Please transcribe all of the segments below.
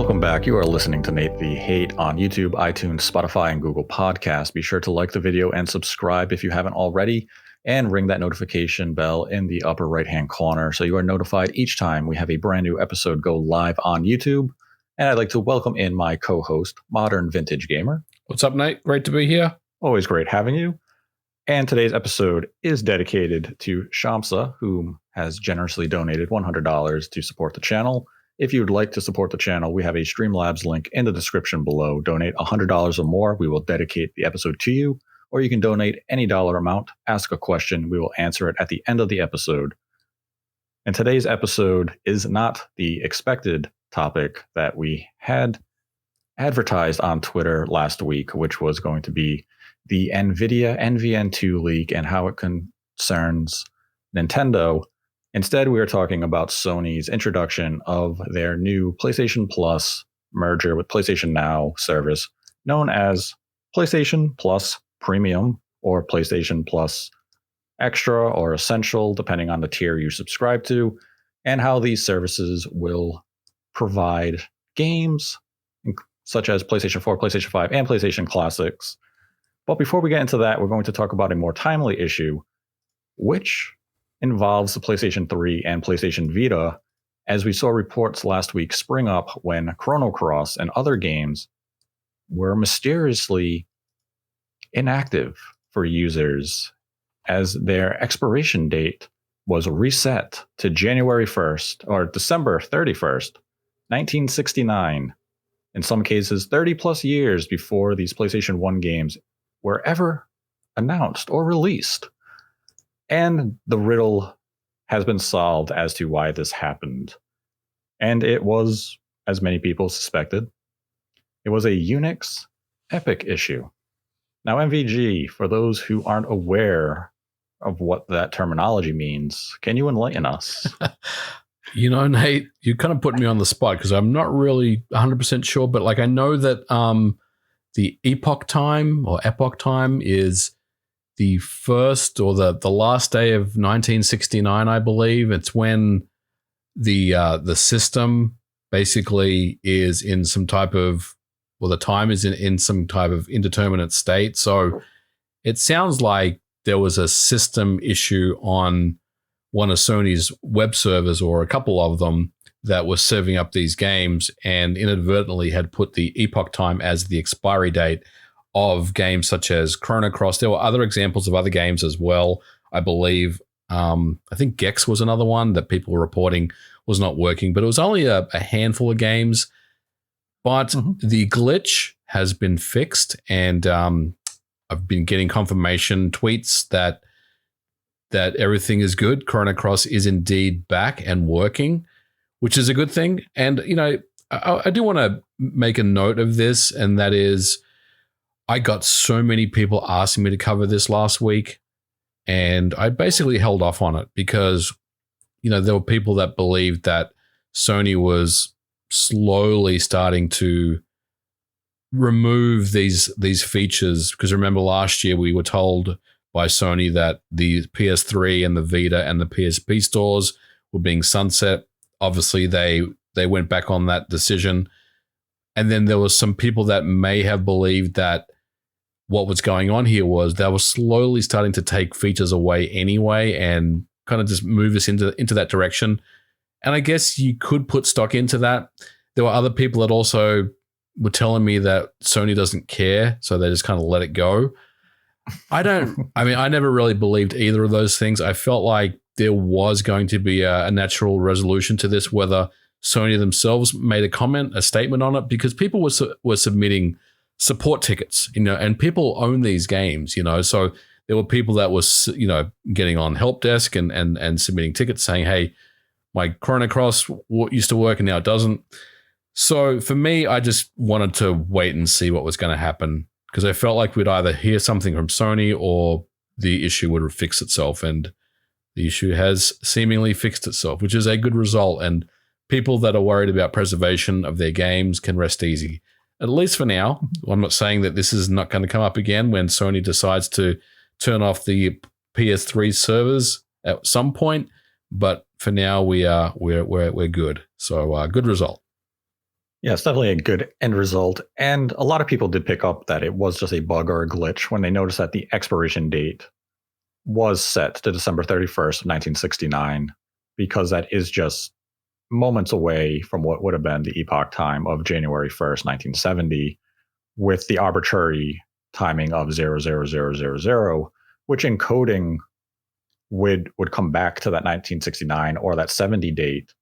Welcome back. You are listening to Nate the Hate on YouTube, iTunes, Spotify, and Google Podcasts. Be sure to like the video and subscribe if you haven't already, and ring that notification bell in the upper right-hand corner so you are notified each time we have a brand new episode go live on YouTube. And I'd like to welcome in my co-host, Modern Vintage Gamer. What's up, Nate? Great to be here. Always great having you. And today's episode is dedicated to Shamsa, whom has generously donated $100 to support the channel. If you would like to support the channel, we have a Streamlabs link in the description below. Donate $100 or more. We will dedicate the episode to you. Or you can donate any dollar amount, ask a question. We will answer it at the end of the episode. And today's episode is not the expected topic that we had advertised on Twitter last week, which was going to be the NVIDIA NVN2 leak and how it concerns Nintendo. Instead, we are talking about Sony's introduction of their new PlayStation Plus merger with PlayStation Now service, known as PlayStation Plus Premium or PlayStation Plus Extra or Essential, depending on the tier you subscribe to, and how these services will provide games such as PlayStation 4, PlayStation 5, and PlayStation Classics. But before we get into that, we're going to talk about a more timely issue, which involves the PlayStation 3 and PlayStation Vita, as we saw reports last week spring up when Chrono Cross and other games were mysteriously inactive for users as their expiration date was reset to January 1st or December 31st, 1969. In some cases, 30 plus years before these PlayStation 1 games were ever announced or released. And the riddle has been solved as to why this happened. And it was, as many people suspected, it was a Unix epic issue. Now, MVG, for those who aren't aware of what that terminology means, can you enlighten us? You know, Nate, you kind of put me on the spot because I'm not really 100% sure, but like I know that the epoch time is the first or the last day of 1969, I believe. It's when the system basically is in some type of, well, the time is in some type of indeterminate state. So it sounds like there was a system issue on one of Sony's web servers or a couple of them that was serving up these games and inadvertently had put the epoch time as the expiry date of games such as Chrono Cross. There were other examples of other games as well, I believe. I think Gex was another one that people were reporting was not working, but it was only a handful of games. But the glitch has been fixed, and I've been getting confirmation tweets that everything is good. Chrono Cross is indeed back and working, which is a good thing. And, you know, I do want to make a note of this, and that is I got so many people asking me to cover this last week, and I basically held off on it because, you know, there were people that believed that Sony was slowly starting to remove these features. Because remember last year we were told by Sony that the PS3 and the Vita and the PSP stores were being sunset. Obviously, they went back on that decision. And then there was some people that may have believed that what was going on here was they were slowly starting to take features away anyway and kind of just move us into that direction. And I guess you could put stock into that. There were other people that also were telling me that Sony doesn't care, so they just kind of let it go. I never really believed either of those things. I felt like there was going to be a natural resolution to this, whether Sony themselves made a comment, a statement on it, because people were submitting support tickets, you know, and people own these games, you know, so there were people that was, you know, getting on help desk and submitting tickets saying, hey, my Chrono Cross used to work and now it doesn't. So for me, I just wanted to wait and see what was going to happen because I felt like we'd either hear something from Sony or the issue would fix itself. And the issue has seemingly fixed itself, which is a good result. And people that are worried about preservation of their games can rest easy, at least for now. I'm not saying that this is not going to come up again when Sony decides to turn off the PS3 servers at some point, but for now we're good. So good result. Yeah, it's definitely a good end result. And a lot of people did pick up that it was just a bug or a glitch when they noticed that the expiration date was set to December 31st, 1969, because that is just moments away from what would have been the epoch time of January 1st, 1970, with the arbitrary timing of 00000, which in coding would come back to that 1969 or that 70 date.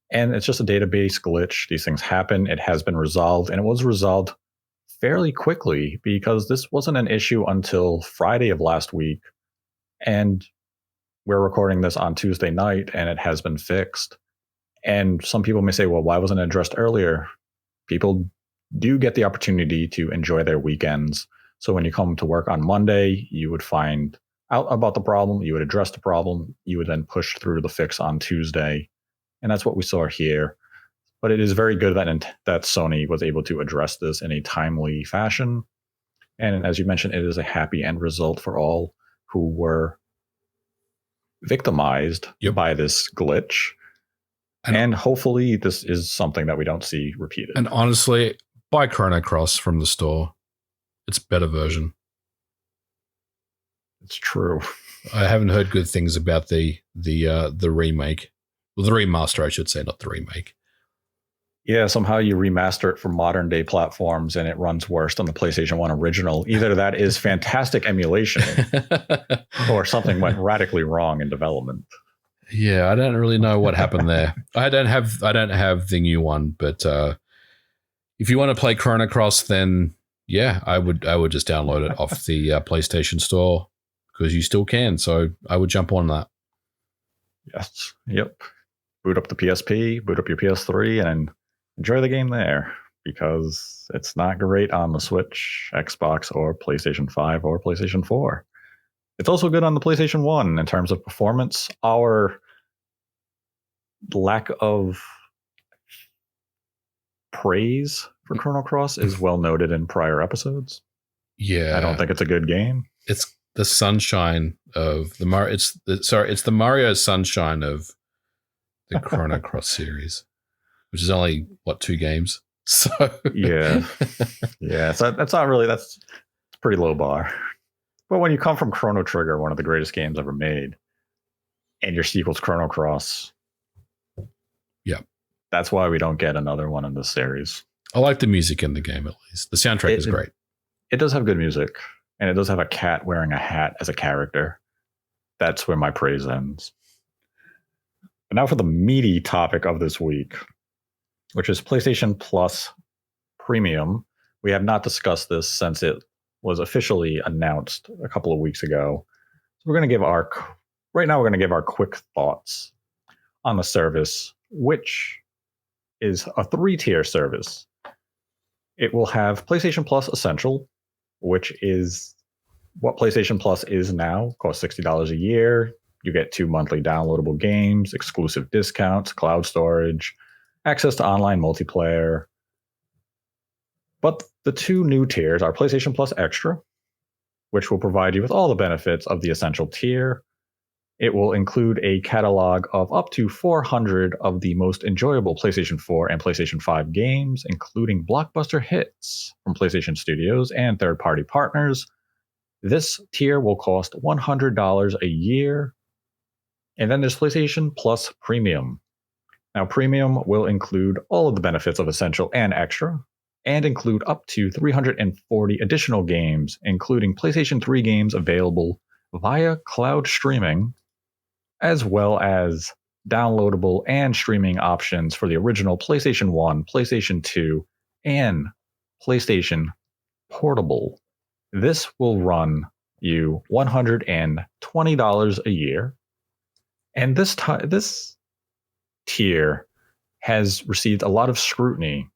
And it's just a database glitch. These things happen. It has been resolved, and it was resolved fairly quickly because this wasn't an issue until Friday of last week. And we're recording this on Tuesday night, and it has been fixed. And some people may say, well, why wasn't it addressed earlier? People do get the opportunity to enjoy their weekends. So when you come to work on Monday, you would find out about the problem, you would address the problem, you would then push through the fix on Tuesday. And that's what we saw here. But it is very good that Sony was able to address this in a timely fashion. And as you mentioned, it is a happy end result for all who were victimized by this glitch. And hopefully this is something that we don't see repeated. And honestly, buy Chrono Cross from the store. It's a better version. It's true. I haven't heard good things about the remake. Well, the remaster, I should say, not the remake. Yeah, somehow you remaster it for modern day platforms and it runs worse than the PlayStation 1 original. Either that is fantastic emulation or something went radically wrong in development. Yeah, I don't really know what happened there. I don't have the new one, but if you want to play Chrono Cross, then yeah, I would just download it off the PlayStation Store because you still can. So I would jump on that. Yes. Yep. Boot up the PSP, boot up your PS3, and enjoy the game there because it's not great on the Switch, Xbox, or PlayStation 5 or PlayStation 4. It's also good on the PlayStation 1 in terms of performance. Our lack of praise for Chrono Cross is well noted in prior episodes. Yeah. I don't think it's a good game. It's the sunshine of the Mario. It's the Mario sunshine of the Chrono Cross series, which is only, 2 games? So yeah. So that's not really, that's a pretty low bar. But when you come from Chrono Trigger, one of the greatest games ever made, and your sequel's Chrono Cross, yeah, that's why we don't get another one in this series. I like the music in the game, at least. The soundtrack is great. It does have good music, and it does have a cat wearing a hat as a character. That's where my praise ends. But now for the meaty topic of this week, which is PlayStation Plus Premium. We have not discussed this since it was officially announced a couple of weeks ago. So we're going to give our quick thoughts on the service, which is a 3-tier service. It will have PlayStation Plus Essential, which is what PlayStation Plus is now. Costs $60 a year. You get 2 monthly downloadable games, exclusive discounts, cloud storage, access to online multiplayer. But the 2 new tiers are PlayStation Plus Extra, which will provide you with all the benefits of the Essential tier. It will include a catalog of up to 400 of the most enjoyable PlayStation 4 and PlayStation 5 games, including blockbuster hits from PlayStation Studios and third-party partners. This tier will cost $100 a year. And then there's PlayStation Plus Premium. Now, Premium will include all of the benefits of Essential and Extra, and include up to 340 additional games, including PlayStation 3 games available via cloud streaming, as well as downloadable and streaming options for the original PlayStation 1, PlayStation 2, and PlayStation Portable. This will run you $120 a year. And this tier has received a lot of scrutiny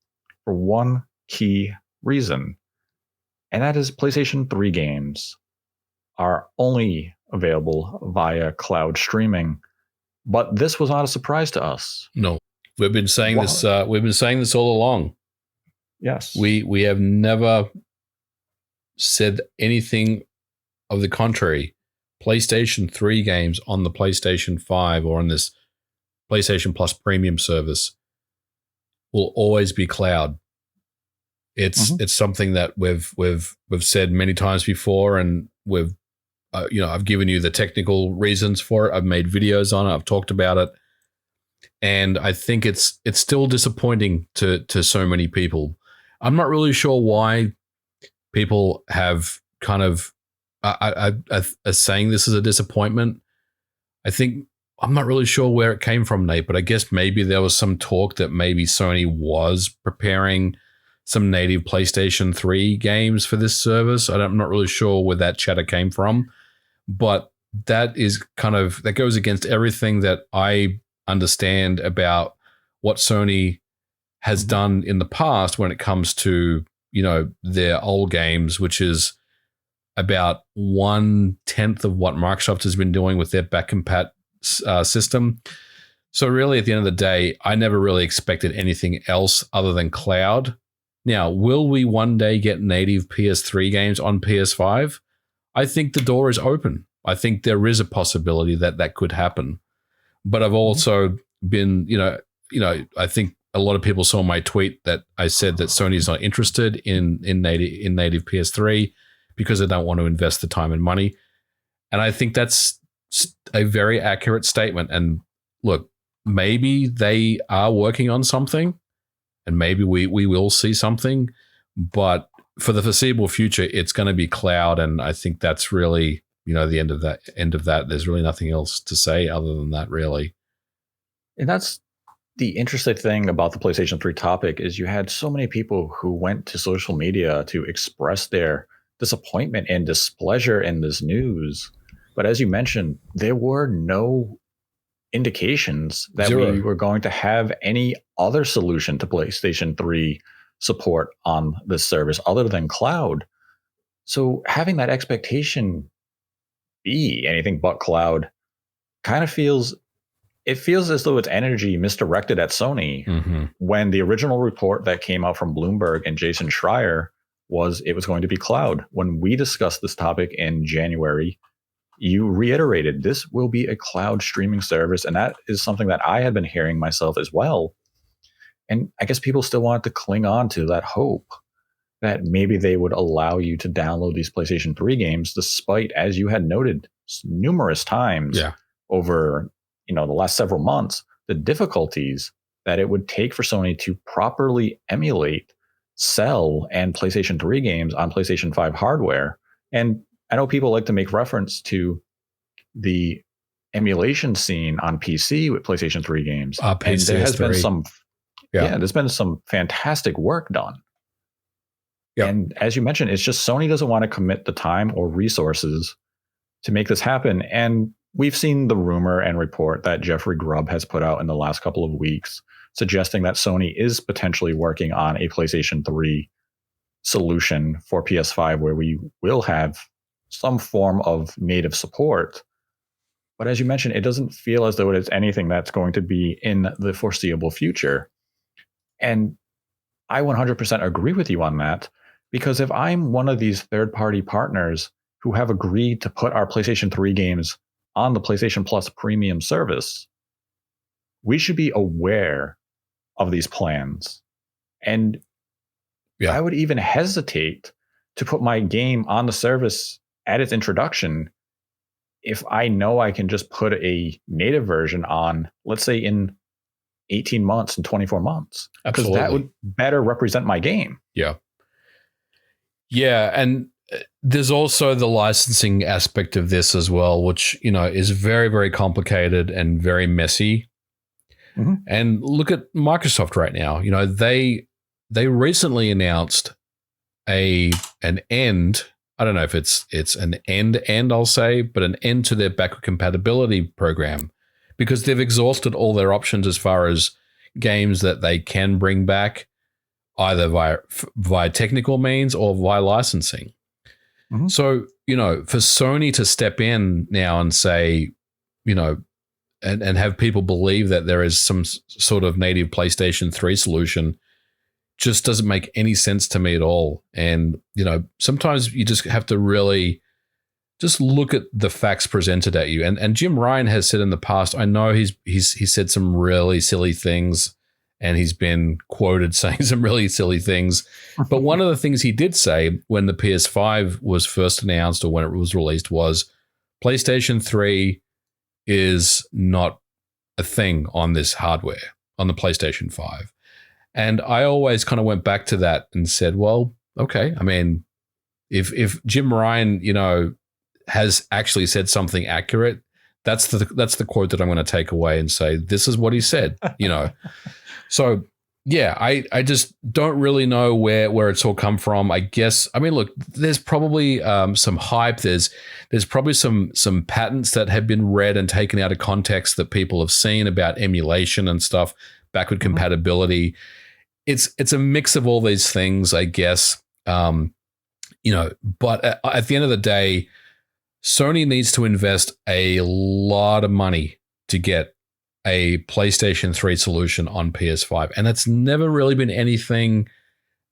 for one key reason, and that is PlayStation 3 games are only available via cloud streaming. But this was not a surprise to us. No, we've been saying this. We've been saying this all along. Yes, we have never said anything of the contrary. PlayStation 3 games on the PlayStation 5 or on this PlayStation Plus Premium service will always be cloud. It's something that we've said many times before, and we've I've given you the technical reasons for it. I've made videos on it. I've talked about it, and I think it's still disappointing to so many people. I'm not really sure why people have kind of are saying this is a disappointment. I think I'm not really sure where it came from, Nate, but I guess maybe there was some talk that maybe Sony was preparing some native PlayStation 3 games for this service. I'm not really sure where that chatter came from, but that goes against everything that I understand about what Sony has done in the past when it comes to, their old games, which is about 1/10 of what Microsoft has been doing with their Back-Compat system. So really, at the end of the day, I never really expected anything else other than cloud. Now, will we one day get native PS3 games on PS5? I think the door is open. I think there is a possibility that could happen. But I've also been, I think a lot of people saw my tweet that I said that Sony is not interested in native PS3 because they don't want to invest the time and money. And I think that's a very accurate statement. And look, maybe they are working on something, and maybe we will see something, but for the foreseeable future, it's going to be cloud. And I think that's really, the end of that. There's really nothing else to say other than that, really. And that's the interesting thing about the PlayStation 3 topic is you had so many people who went to social media to express their disappointment and displeasure in this news. But as you mentioned, there were no indications that we were going to have any other solution to PlayStation 3 support on this service other than cloud. So having that expectation be anything but cloud kind of feels as though it's energy misdirected at Sony when the original report that came out from Bloomberg and Jason Schreier was it was going to be cloud. When we discussed this topic in January, you reiterated this will be a cloud streaming service, and that is something that I had been hearing myself as well. And I guess people still wanted to cling on to that hope that maybe they would allow you to download these PlayStation 3 games, despite, as you had noted numerous times over the last several months, the difficulties that it would take for Sony to properly emulate, sell, and PlayStation 3 games on PlayStation 5 hardware. And I know people like to make reference to the emulation scene on PC with PlayStation 3 games. And there has been there's been some fantastic work done. Yep. And as you mentioned, it's just Sony doesn't want to commit the time or resources to make this happen. And we've seen the rumor and report that Jeffrey Grubb has put out in the last couple of weeks, suggesting that Sony is potentially working on a PlayStation 3 solution for PS5 where we will have some form of native support. But as you mentioned, it doesn't feel as though it's anything that's going to be in the foreseeable future. And I 100% agree with you on that, because if I'm one of these third-party partners who have agreed to put our PlayStation 3 games on the PlayStation Plus premium service, we should be aware of these plans. And I would even hesitate to put my game on the service at its introduction if I know I can just put a native version on, let's say, in 18 months and 24 months. Because that would better represent my game. Yeah. Yeah, and there's also the licensing aspect of this as well, which, is very, very complicated and very messy. And look at Microsoft right now. They recently announced an end. I don't know if it's an end, I'll say, but an end to their backward-compatibility program, because they've exhausted all their options as far as games that they can bring back, either via technical means or via licensing. So, for Sony to step in now and say, and have people believe that there is some sort of native PlayStation 3 solution just doesn't make any sense to me at all. And, sometimes you just have to really just look at the facts presented at you. And Jim Ryan has said in the past, I know he's said some really silly things and he's been quoted saying some really silly things. But one of the things he did say when the PS5 was first announced or when it was released was PlayStation 3 is not a thing on this hardware, on the PlayStation 5. And I always kind of went back to that and said, well, okay. I mean, if Jim Ryan, has actually said something accurate, that's the quote that I'm going to take away and say, this is what he said, So yeah, I just don't really know where it's all come from. I guess, I mean, look, there's probably some hype. There's probably some patents that have been read and taken out of context that people have seen about emulation and stuff, backward compatibility. It's a mix of all these things, I guess. But at the end of the day, Sony needs to invest a lot of money to get a PlayStation 3 solution on PS5. And it's never really been anything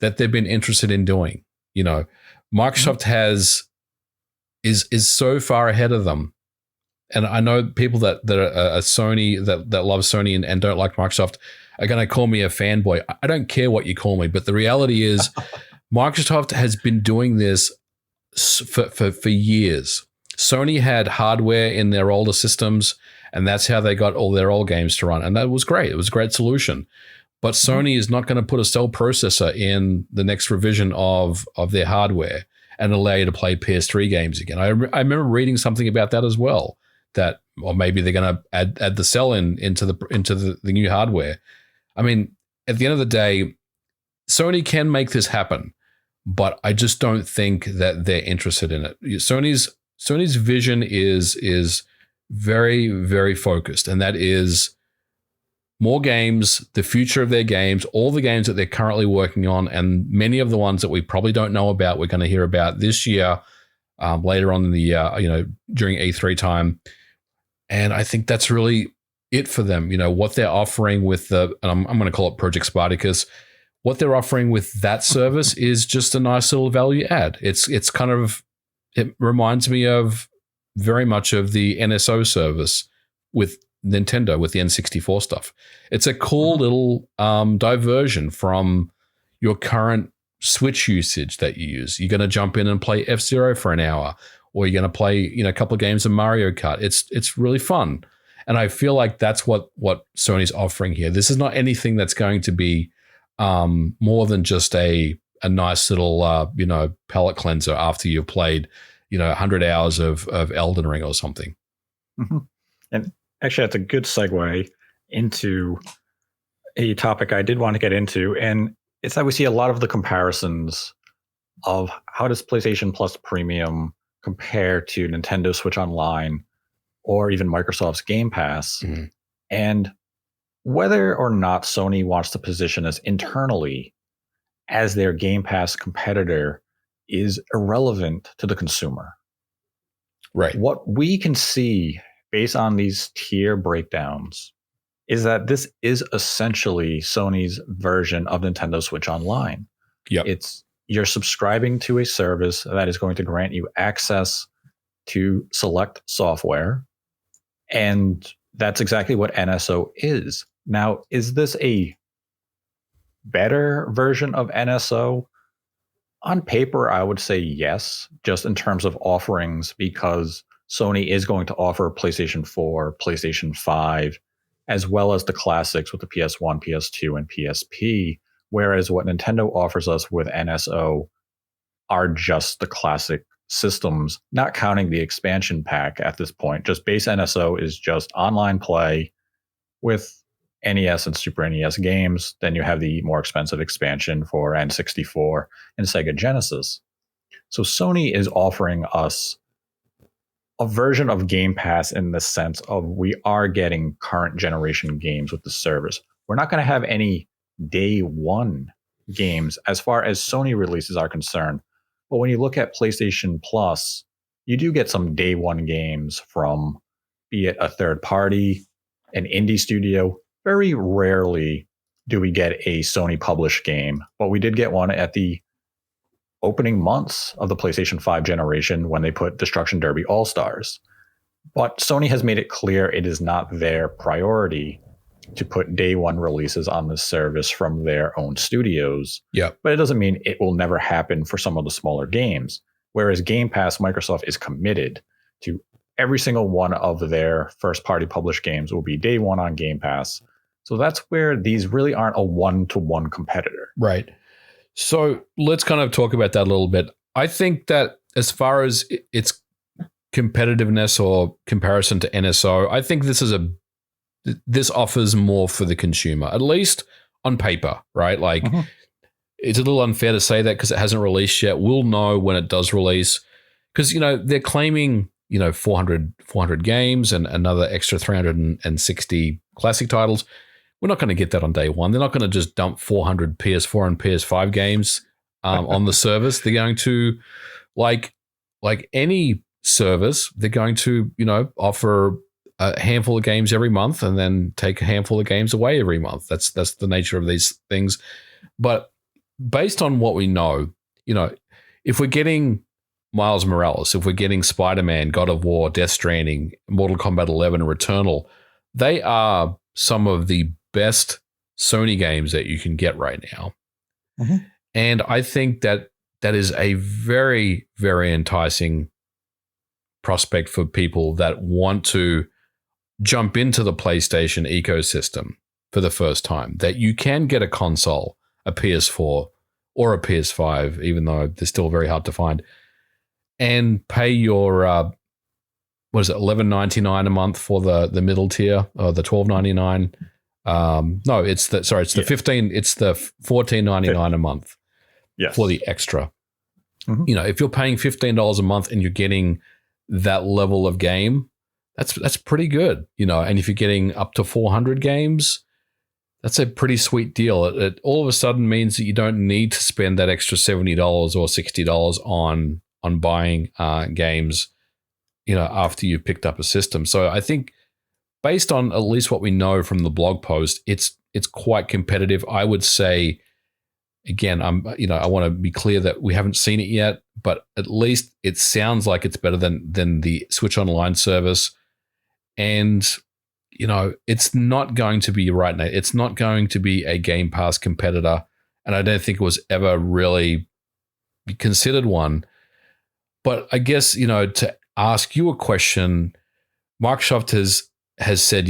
that they've been interested in doing. Microsoft is so far ahead of them. And I know people that are Sony, that love Sony and don't like Microsoft are going to call me a fanboy. I don't care what you call me, but the reality is Microsoft has been doing this for years. Sony had hardware in their older systems, and that's how they got all their old games to run. And that was great. It was a great solution. But Sony is not going to put a cell processor in the next revision of their hardware and allow you to play PS3 games again. I remember reading something about that as well, that, or maybe they're going to add the cell into the new hardware. I mean, at the end of the day, Sony can make this happen, but I just don't think that they're interested in it. Sony's vision is very, very focused, and that is more games, the future of their games, all the games that they're currently working on, and many of the ones that we probably don't know about, we're going to hear about this year, later on in the year, during E3 time. And I think that's really it for them. What they're offering with and I'm going to call it Project Spartacus. What they're offering with that service is just a nice little value add. It's kind of, it reminds me of very much of the NSO service with Nintendo, with the N64 stuff. It's a cool little diversion from your current Switch usage that you use. You're going to jump in and play F-Zero for an hour, or you're going to play a couple of games of Mario Kart. It's really fun. And I feel like that's what Sony's offering here. This is not anything that's going to be more than just a nice little palate cleanser after you've played 100 hours of Elden Ring or something. Mm-hmm. And actually, that's a good segue into a topic I did want to get into, and it's that we see a lot of the comparisons of how does PlayStation Plus Premium compare to Nintendo Switch Online or even Microsoft's Game Pass, and whether or not Sony wants to position us internally as their Game Pass competitor is irrelevant to the consumer. Right. What we can see based on these tier breakdowns is that this is essentially Sony's version of Nintendo Switch Online. Yep. You're subscribing to a service that is going to grant you access to select software, and that's exactly what NSO is. Now, is this a better version of NSO? On paper, I would say yes, just in terms of offerings, because Sony is going to offer PlayStation 4, PlayStation 5, as well as the classics with the PS1, PS2, and PSP, whereas what Nintendo offers us with NSO are just the classic systems, not counting the expansion pack at this point. Just base NSO is just online play with NES and Super NES games. Then you have the more expensive expansion for N64 and Sega Genesis. So Sony is offering us a version of Game Pass in the sense of we are getting current generation games with the service. We're not going to have any day one games as far as Sony releases are concerned. But when you look at PlayStation Plus, you do get some day one games from, be it a third party, an indie studio. Very rarely do we get a Sony published game, but we did get one at the opening months of the PlayStation 5 generation when they put Destruction Derby All-Stars. But Sony has made it clear it is not their priority to put day one releases on this service from their own studios. Yeah. But it doesn't mean it will never happen for some of the smaller games. Whereas Game Pass, Microsoft is committed to every single one of their first-party published games will be day one on Game Pass. So that's where these really aren't a one-to-one competitor. Right. So let's kind of talk about that a little bit. I think that as far as its competitiveness or comparison to NSO, I think this offers more for the consumer, at least on paper, right? Like, it's a little unfair to say that because it hasn't released yet. We'll know when it does release because, they're claiming, 400 games and another extra 360 classic titles. We're not going to get that on day one. They're not going to just dump 400 PS4 and PS5 games on the service. They're going to, like any service, they're going to, offer a handful of games every month and then take a handful of games away every month. That's the nature of these things. But based on what we know, if we're getting Miles Morales, if we're getting Spider-Man, God of War, Death Stranding, Mortal Kombat 11, and Returnal, they are some of the best Sony games that you can get right now. And I think that is a very, very enticing prospect for people that want to jump into the PlayStation ecosystem for the first time, that you can get a console, a PS4 or a PS5, even though they're still very hard to find, and pay your $11.99 a month for the middle tier, or the $12.99. No, it's the $14.99 a month for the extra. If you're paying $15 a month and you're getting that level of game, that's pretty good, and if you're getting up to 400 games, that's a pretty sweet deal. It all of a sudden means that you don't need to spend that extra $70 or $60 on buying games, after you've picked up a system. So I think based on at least what we know from the blog post, it's quite competitive. I would say, again, I want to be clear that we haven't seen it yet, but at least it sounds like it's better than the Switch Online service. And, it's not going to be right now. It's not going to be a Game Pass competitor. And I don't think it was ever really considered one. But I guess, to ask you a question, Microsoft has said,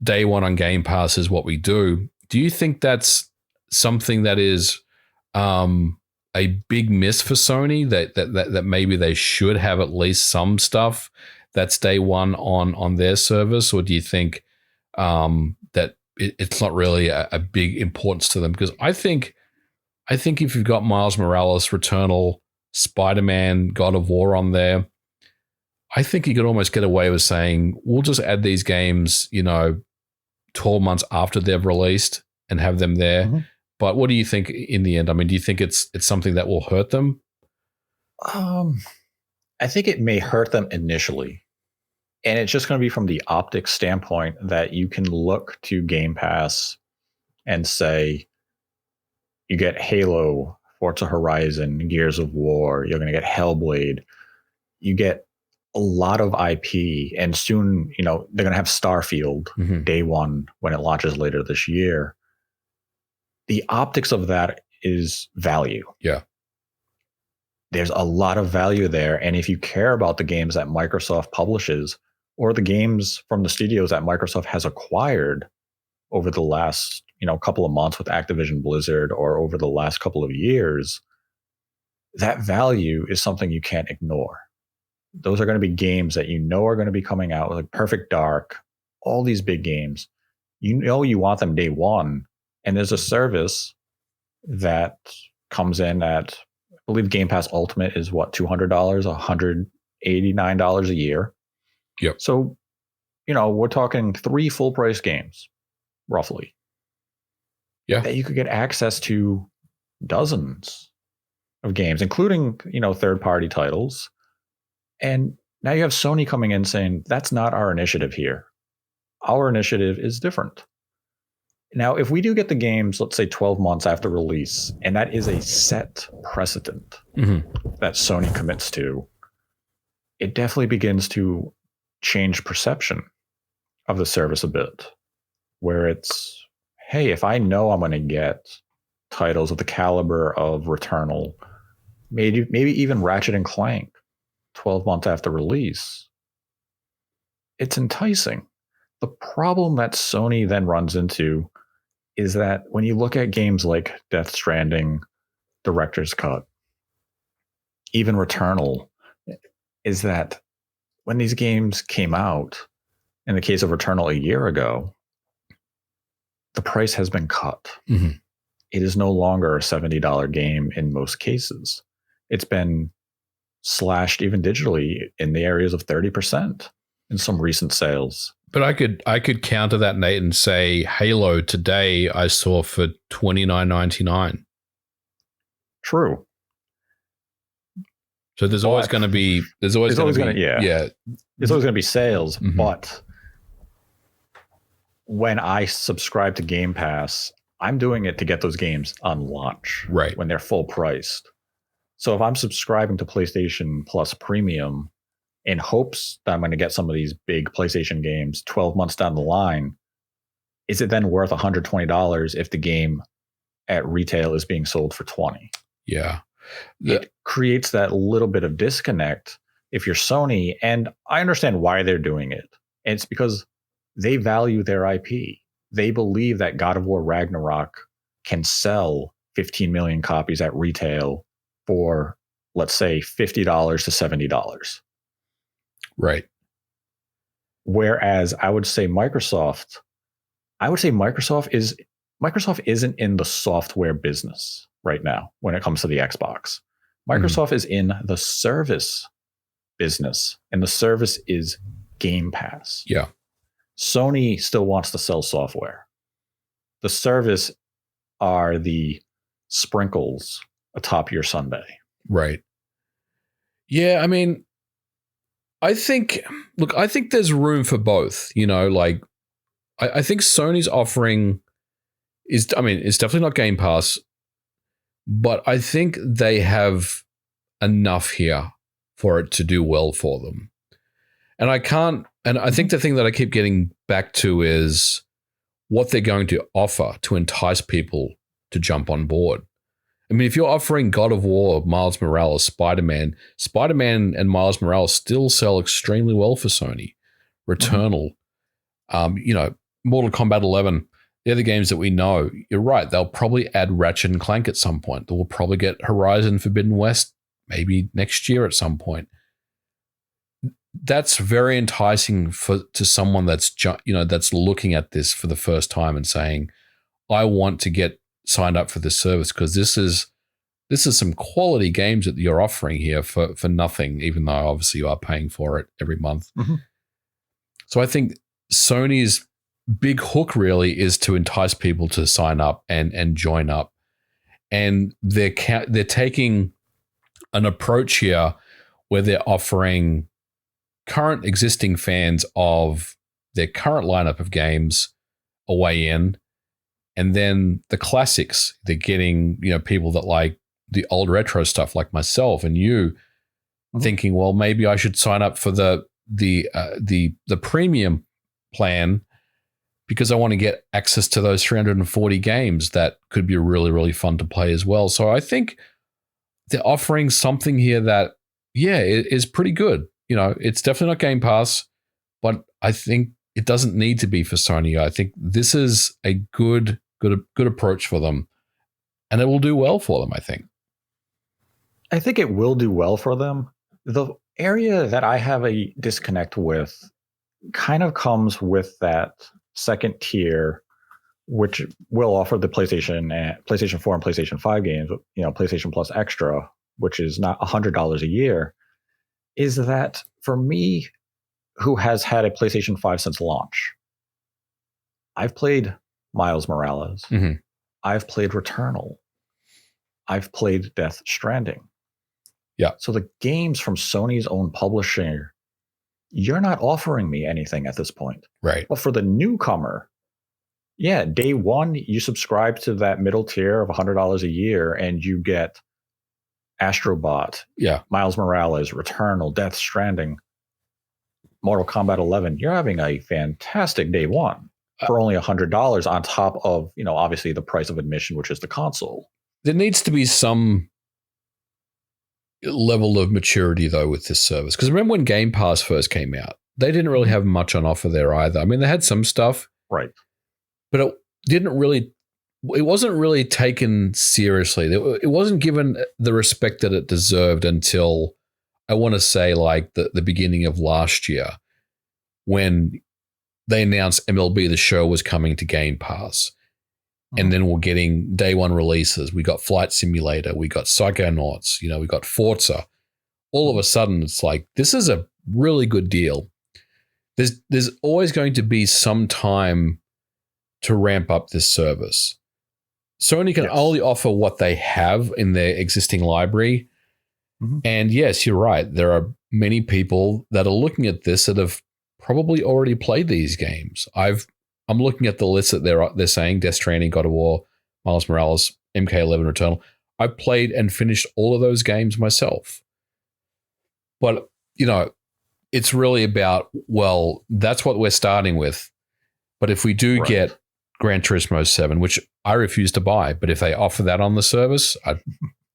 day one on Game Pass is what we do. Do you think that's something that is a big miss for Sony, that maybe they should have at least some stuff that's day one on their service? Or do you think that it's not really a big importance to them? Because I think if you've got Miles Morales, Returnal, Spider-Man, God of War on there, I think you could almost get away with saying, we'll just add these games, 12 months after they've released and have them there. But what do you think in the end? I mean, do you think it's something that will hurt them? I think it may hurt them initially. And it's just going to be from the optics standpoint that you can look to Game Pass and say, you get Halo, Forza Horizon, Gears of War, you're going to get Hellblade. You get a lot of IP, and soon, they're going to have Starfield day one when it launches later this year. The optics of that is value. Yeah. There's a lot of value there. And if you care about the games that Microsoft publishes or the games from the studios that Microsoft has acquired over the last, couple of months with Activision Blizzard, or over the last couple of years, that value is something you can't ignore. Those are going to be games that are going to be coming out, like Perfect Dark, all these big games. You want them day one. And there's a service that comes in at, I believe Game Pass Ultimate is what, $200, $189 a year. Yep. So, we're talking 3 full price games, roughly. Yeah. That you could get access to dozens of games, including, third party titles. And now you have Sony coming in saying, that's not our initiative here. Our initiative is different. Now, if we do get the games, let's say 12 months after release, and that is a set precedent that Sony commits to, it definitely begins to change perception of the service a bit. where it's, hey, if I know I'm going to get titles of the caliber of Returnal, maybe even Ratchet and Clank 12 months after release, it's enticing. The problem that Sony then runs into is that when you look at games like Death Stranding, Director's Cut, even Returnal, is that when these games came out, in the case of Returnal a year ago, the price has been cut. Mm-hmm. It is no longer a $70 game in most cases. It's been slashed even digitally in the areas of 30% in some recent sales. But I could counter that, Nate, and say Halo today I saw for $29.99. True. So there's always going to be There's always going to be sales, mm-hmm. but when I subscribe to Game Pass, I'm doing it to get those games on launch, right, when they're full priced. So if I'm subscribing to PlayStation Plus Premium in hopes that I'm going to get some of these big PlayStation games 12 months down the line, is it then worth $120 if the game at retail is being sold for $20? Yeah. It creates that little bit of disconnect if you're Sony, and I understand why they're doing it. And it's because they value their IP. They believe that God of War Ragnarok can sell 15 million copies at retail for, let's say, $50 to $70. Right. Whereas I would say Microsoft isn't in the software business right now when it comes to the Xbox. Microsoft is in the service business, and the service is Game Pass. Yeah. Sony still wants to sell software. The service are the sprinkles atop your sundae. Right. Yeah, I mean, I think there's room for both. You know, like I think Sony's offering it's definitely not Game Pass, but I think they have enough here for it to do well for them. And I think the thing that I keep getting back to is what they're going to offer to entice people to jump on board. I mean, if you're offering God of War, Miles Morales, Spider-Man and Miles Morales still sell extremely well for Sony. Returnal, Mortal Kombat 11, they're the games that we know. You're right. They'll probably add Ratchet and Clank at some point. We'll probably get Horizon Forbidden West maybe next year at some point. That's very enticing to someone that's looking at this for the first time and saying, I want to get signed up for this service because this is some quality games that you're offering here for nothing, even though obviously you are paying for it every month. Mm-hmm. So I think Sony's big hook really is to entice people to sign up and join up. And they're taking an approach here where they're offering current existing fans of their current lineup of games a way in, and then the classics. They're getting people that like the old retro stuff, like myself and you, thinking, well, maybe I should sign up for the premium plan because I want to get access to those 340 games that could be really, really fun to play as well. So I think they're offering something here that, it is pretty good. It's definitely not Game Pass, but I think it doesn't need to be for Sony. I think this is a good approach for them, and it will do well for them, I think. I think it will do well for them. The area that I have a disconnect with kind of comes with that second tier, which will offer the PlayStation 4 and PlayStation 5 games, PlayStation Plus Extra, which is not $100 a year, is that for me, who has had a PlayStation 5 since launch, I've played Miles Morales. Mm-hmm. I've played Returnal. I've played Death Stranding. Yeah. So the games from Sony's own publishing, you're not offering me anything at this point. Right. But for the newcomer, day one, you subscribe to that middle tier of $100 a year and you get Astrobot, Miles Morales, Returnal, Death Stranding, Mortal Kombat 11. You're having a fantastic day one. for only $100 on top of, obviously the price of admission, which is the console. There needs to be some level of maturity, though, with this service. Because remember when Game Pass first came out, they didn't really have much on offer there either. I mean, they had some stuff. Right. But it wasn't really taken seriously. It wasn't given the respect that it deserved until, I want to say, like the beginning of last year, when they announced MLB The Show was coming to Game Pass. And then we're getting day one releases. We got Flight Simulator. We got Psychonauts. We got Forza. All of a sudden, it's like, this is a really good deal. There's always going to be some time to ramp up this service. Sony can only offer what they have in their existing library. And yes, you're right. There are many people that are looking at this that have probably already played these games. I'm looking at the list that they're saying: Death Stranding, God of War, Miles Morales, MK11, Returnal. I played and finished all of those games myself. But, it's really about, well, that's what we're starting with. But if we do get Gran Turismo 7, which I refuse to buy, but if they offer that on the service, I'd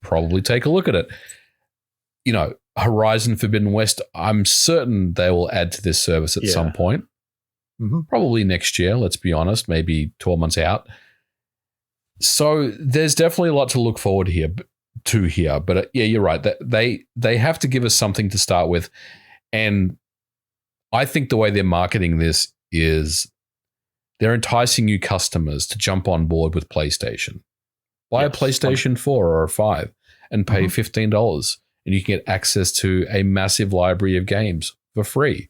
probably take a look at it. Horizon Forbidden West, I'm certain they will add to this service at some point. Probably next year, let's be honest, maybe 12 months out. So there's definitely a lot to look forward to here. But yeah, you're right. They have to give us something to start with. And I think the way they're marketing this is they're enticing new customers to jump on board with PlayStation. Buy a PlayStation 4 or a 5 and pay $15. And you can get access to a massive library of games for free.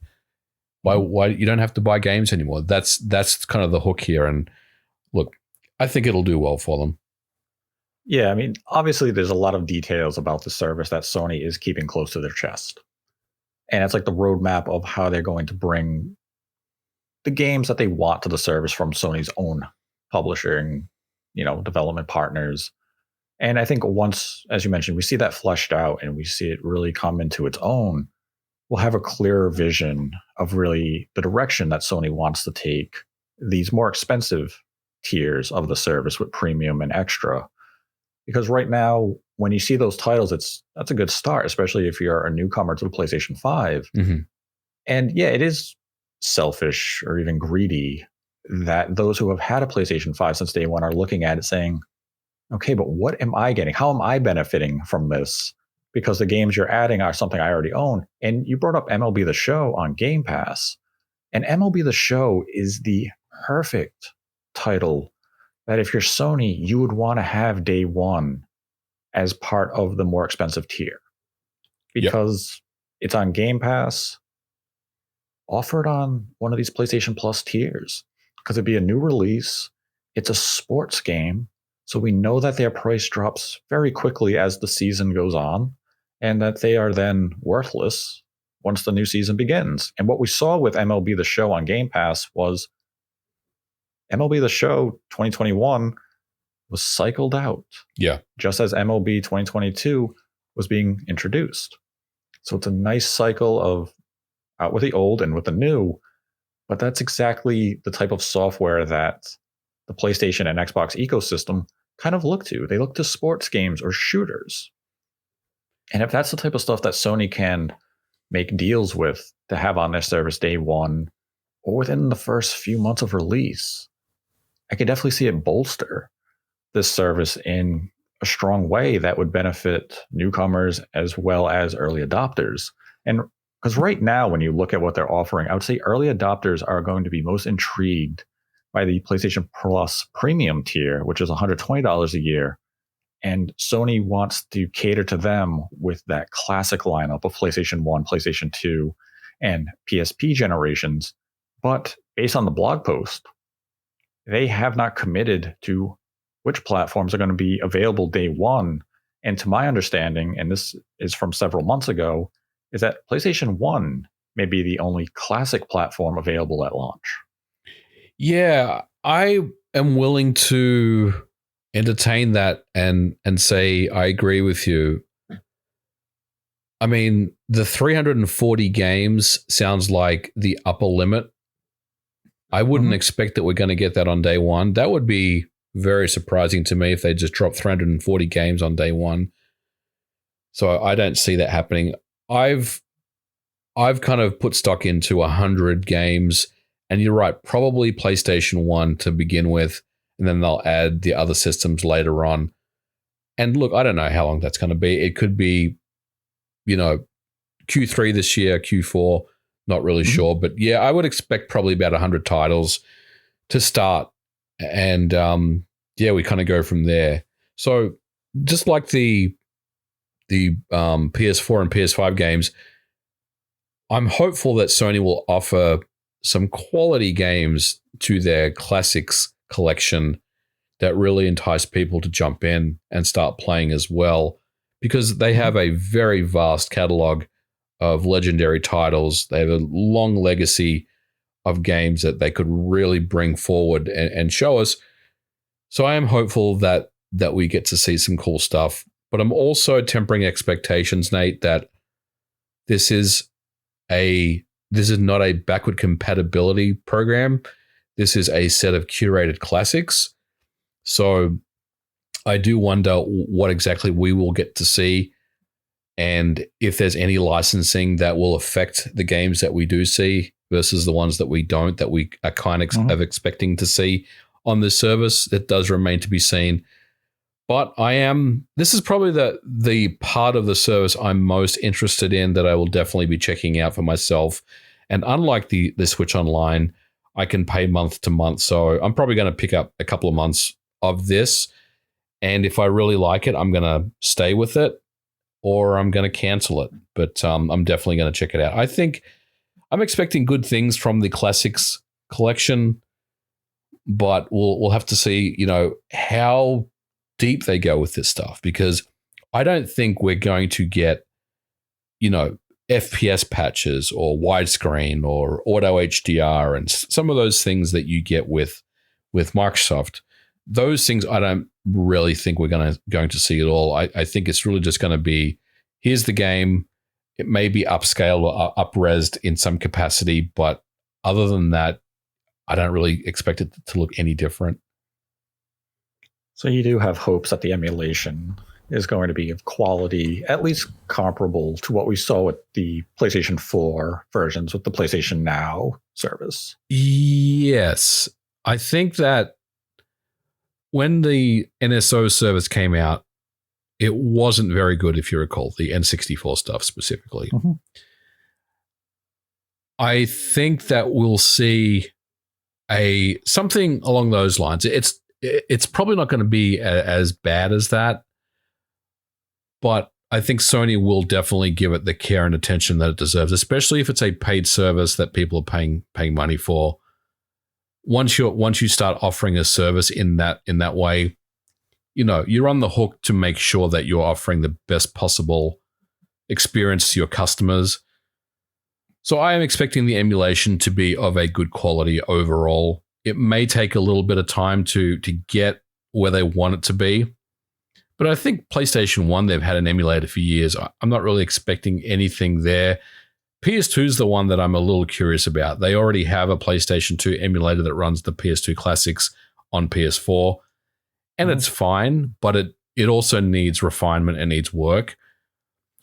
Why you don't have to buy games anymore? That's kind of the hook here. And look, I think it'll do well for them. Yeah, I mean, obviously there's a lot of details about the service that Sony is keeping close to their chest. And it's like the roadmap of how they're going to bring the games that they want to the service from Sony's own publishing, development partners. And I think once, as you mentioned, we see that fleshed out and we see it really come into its own, we'll have a clearer vision of really the direction that Sony wants to take these more expensive tiers of the service with premium and extra. Because right now, when you see those titles, that's a good start, especially if you're a newcomer to the PlayStation 5. And yeah, it is selfish or even greedy that those who have had a PlayStation 5 since day one are looking at it saying, okay, but what am I getting? How am I benefiting from this? Because the games you're adding are something I already own. And you brought up MLB The Show on Game Pass. And MLB The Show is the perfect title that if you're Sony, you would want to have day one as part of the more expensive tier. Because it's on Game Pass, offered on one of these PlayStation Plus tiers. Because it'd be a new release. It's a sports game. So we know that their price drops very quickly as the season goes on, and that they are then worthless once the new season begins. And what we saw with MLB The Show on Game Pass was MLB The Show 2021 was cycled out. Yeah. Just as MLB 2022 was being introduced. So it's a nice cycle of out with the old and with the new. But that's exactly the type of software that the PlayStation and Xbox ecosystem kind of look to. They look to sports games or shooters. And if that's the type of stuff that Sony can make deals with to have on their service day one or within the first few months of release, I could definitely see it bolster this service in a strong way that would benefit newcomers as well as early adopters. And because right now, when you look at what they're offering, I would say early adopters are going to be most intrigued by the PlayStation Plus premium tier, which is $120 a year. And Sony wants to cater to them with that classic lineup of PlayStation 1, PlayStation 2, and PSP generations. But based on the blog post, they have not committed to which platforms are going to be available day one. And to my understanding, and this is from several months ago, is that PlayStation 1 may be the only classic platform available at launch. Yeah, I am willing to entertain that and say I agree with you. I mean, the 340 games sounds like the upper limit I wouldn't expect that we're going to get that on day one. That would be very surprising to me if they just dropped 340 games on day one. So I don't see that happening. I've kind of put stock into 100 games, and you're right, probably PlayStation 1 to begin with, and then they'll add the other systems later on. And look, I don't know how long that's going to be. It could be, Q3 this year, Q4, not really sure. But yeah, I would expect probably about 100 titles to start. And we kind of go from there. So just like the PS4 and PS5 games, I'm hopeful that Sony will offer some quality games to their classics collection that really entice people to jump in and start playing as well, because they have a very vast catalog of legendary titles. They have a long legacy of games that they could really bring forward and show us. So I am hopeful that we get to see some cool stuff, but I'm also tempering expectations, Nate, that this is not a backward compatibility program. This is a set of curated classics. So I do wonder what exactly we will get to see, and if there's any licensing that will affect the games that we do see versus the ones that we don't, that we are kind of expecting to see on this service. It does remain to be seen. But this is probably the part of the service I'm most interested in, that I will definitely be checking out for myself. And unlike the Switch Online, I can pay month to month. So I'm probably going to pick up a couple of months of this. And if I really like it, I'm going to stay with it, or I'm going to cancel it. But I'm definitely going to check it out. I think I'm expecting good things from the Classics collection, but we'll have to see, how deep they go with this stuff, because I don't think we're going to get, FPS patches or widescreen or auto HDR and some of those things that you get with Microsoft. Those things I don't really think we're going to see at all. I think it's really just going to be, here's the game. It may be upscaled or up-resed in some capacity, but other than that, I don't really expect it to look any different. So you do have hopes that the emulation is going to be of quality, at least comparable to what we saw with the PlayStation 4 versions with the PlayStation Now service. Yes. I think that when the NSO service came out, it wasn't very good, if you recall, the N64 stuff specifically. I think that we'll see something along those lines. It's probably not going to be as bad as that, but I think Sony will definitely give it the care and attention that it deserves, especially if it's a paid service that people are paying money for. Once you start offering a service in that way, you're on the hook to make sure that you're offering the best possible experience to your customers. So I am expecting the emulation to be of a good quality overall. It may take a little bit of time to get where they want it to be. But I think PlayStation 1, they've had an emulator for years. I'm not really expecting anything there. PS2 is the one that I'm a little curious about. They already have a PlayStation 2 emulator that runs the PS2 classics on PS4. And it's fine, but it also needs refinement and needs work.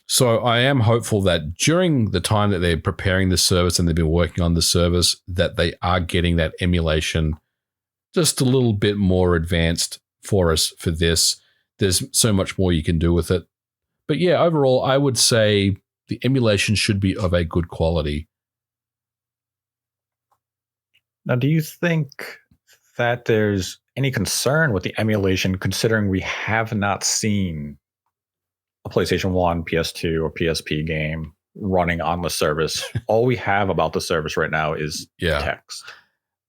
So I am hopeful that during the time that they're preparing the service and they've been working on the service, that they are getting that emulation just a little bit more advanced for us for this. There's so much more you can do with it. But yeah, overall, I would say the emulation should be of a good quality. Now, do you think that there's any concern with the emulation, considering we have not seen a PlayStation 1, PS2, or PSP game running on the service? All we have about the service right now is text.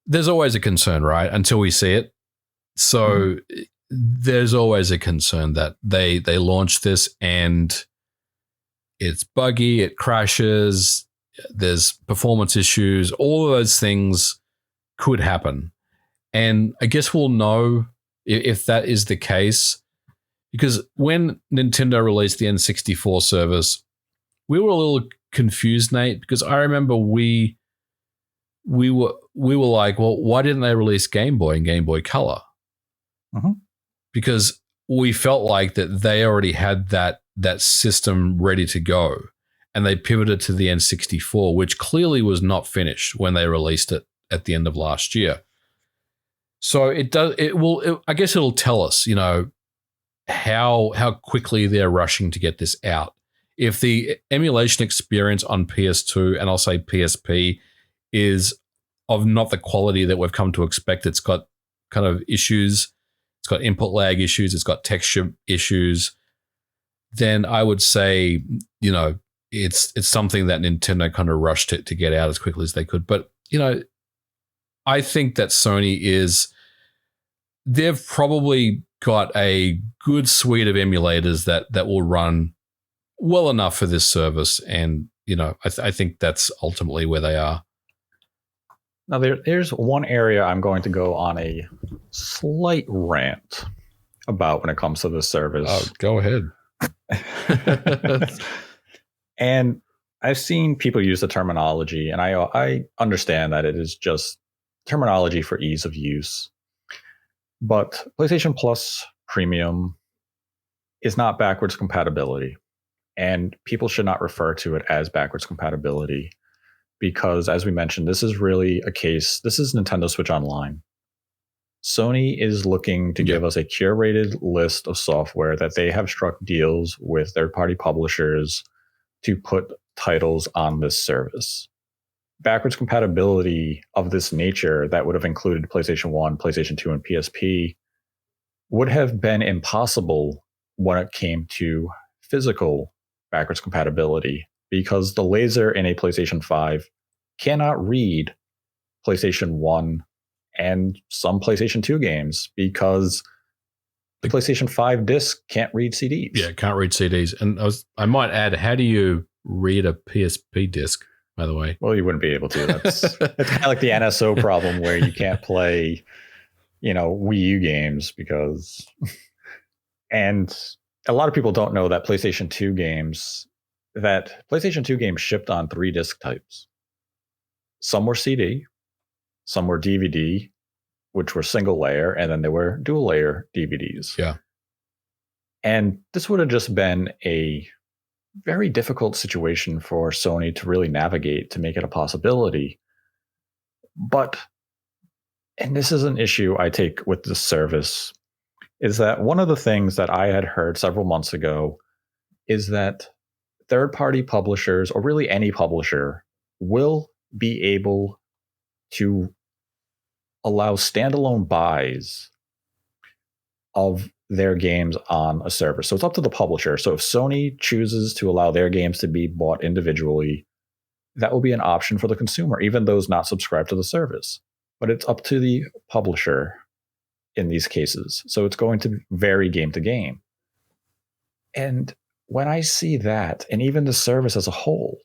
There's always a concern, right? Until we see it. So there's always a concern that they launch this and it's buggy, it crashes, there's performance issues, all of those things could happen. And I guess we'll know if that is the case, because when Nintendo released the N64 service, we were a little confused, Nate, because I remember we we were like, well, why didn't they release Game Boy and Game Boy Color? Mm-hmm. Because we felt like that they already had that system ready to go, and they pivoted to the N64, which clearly was not finished when they released it at the end of last year. So I guess it'll tell us, how quickly they're rushing to get this out. If the emulation experience on PS2 and I'll say PSP is of not the quality that we've come to expect, it's got kind of issues, it's got input lag issues, it's got texture issues, then I would say, it's something that Nintendo kind of rushed to get out as quickly as they could. But, I think that Sony they've probably got a good suite of emulators that will run well enough for this service. And, I think that's ultimately where they are. Now, there's one area I'm going to go on a slight rant about when it comes to this service. Oh, go ahead. And I've seen people use the terminology, and I understand that it is just terminology for ease of use. But PlayStation Plus Premium is not backwards compatibility, and people should not refer to it as backwards compatibility because, as we mentioned, this is really this is Nintendo Switch Online. Sony is looking to give us a curated list of software that they have struck deals with third-party publishers to put titles on this service. Backwards compatibility of this nature that would have included PlayStation 1, PlayStation 2, and PSP would have been impossible when it came to physical backwards compatibility because the laser in a PlayStation 5 cannot read PlayStation 1 and some PlayStation 2 games because the PlayStation 5 disc can't read CDs. Yeah, it can't read CDs. And I might add, how do you read a PSP disc, by the way? Well, you wouldn't be able to. It's kind of like the NSO problem where you can't play, Wii U games because... And a lot of people don't know that PlayStation 2 games shipped on 3 disc types. Some were CD, some were DVD, which were single layer, and then there were dual layer DVDs. Yeah. And this would have just been a very difficult situation for Sony to really navigate to make it a possibility. But, and this is an issue I take with this service, is that one of the things that I had heard several months ago is that third-party publishers, or really any publisher, will be able to allow standalone buys of their games on a service. So it's up to the publisher. So if Sony chooses to allow their games to be bought individually, that will be an option for the consumer, even those not subscribed to the service. But it's up to the publisher in these cases. So it's going to vary game to game. And when I see that, and even the service as a whole,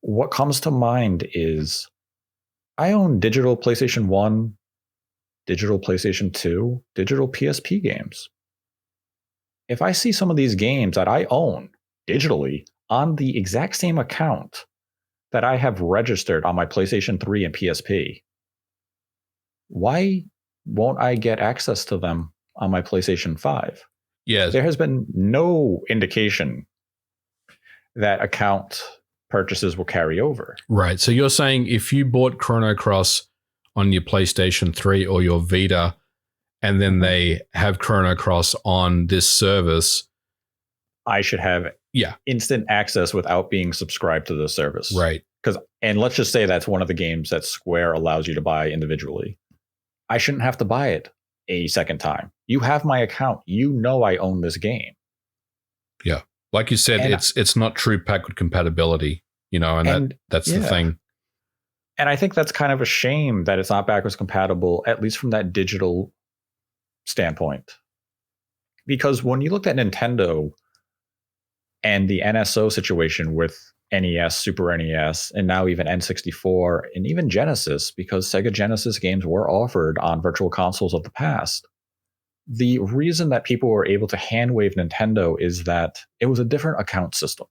what comes to mind is I own digital PlayStation 1, digital PlayStation 2, digital PSP games. If I see some of these games that I own digitally on the exact same account that I have registered on my PlayStation 3 and PSP, why won't I get access to them on my PlayStation 5? Yeah. There has been no indication that account purchases will carry over. Right. So you're saying if you bought Chrono Cross on your PlayStation 3 or your Vita, and then they have Chrono Cross on this service, I should have instant access without being subscribed to the service. Right. And let's just say that's one of the games that Square allows you to buy individually. I shouldn't have to buy it a second time. You have my account. You know I own this game. Yeah. Like you said, it's not true backward compatibility, and that's the thing. And I think that's kind of a shame that it's not backwards compatible, at least from that digital standpoint. Because when you looked at Nintendo and the NSO situation with NES, Super NES, and now even N64, and even Genesis, because Sega Genesis games were offered on virtual consoles of the past, the reason that people were able to hand-wave Nintendo is that it was a different account system.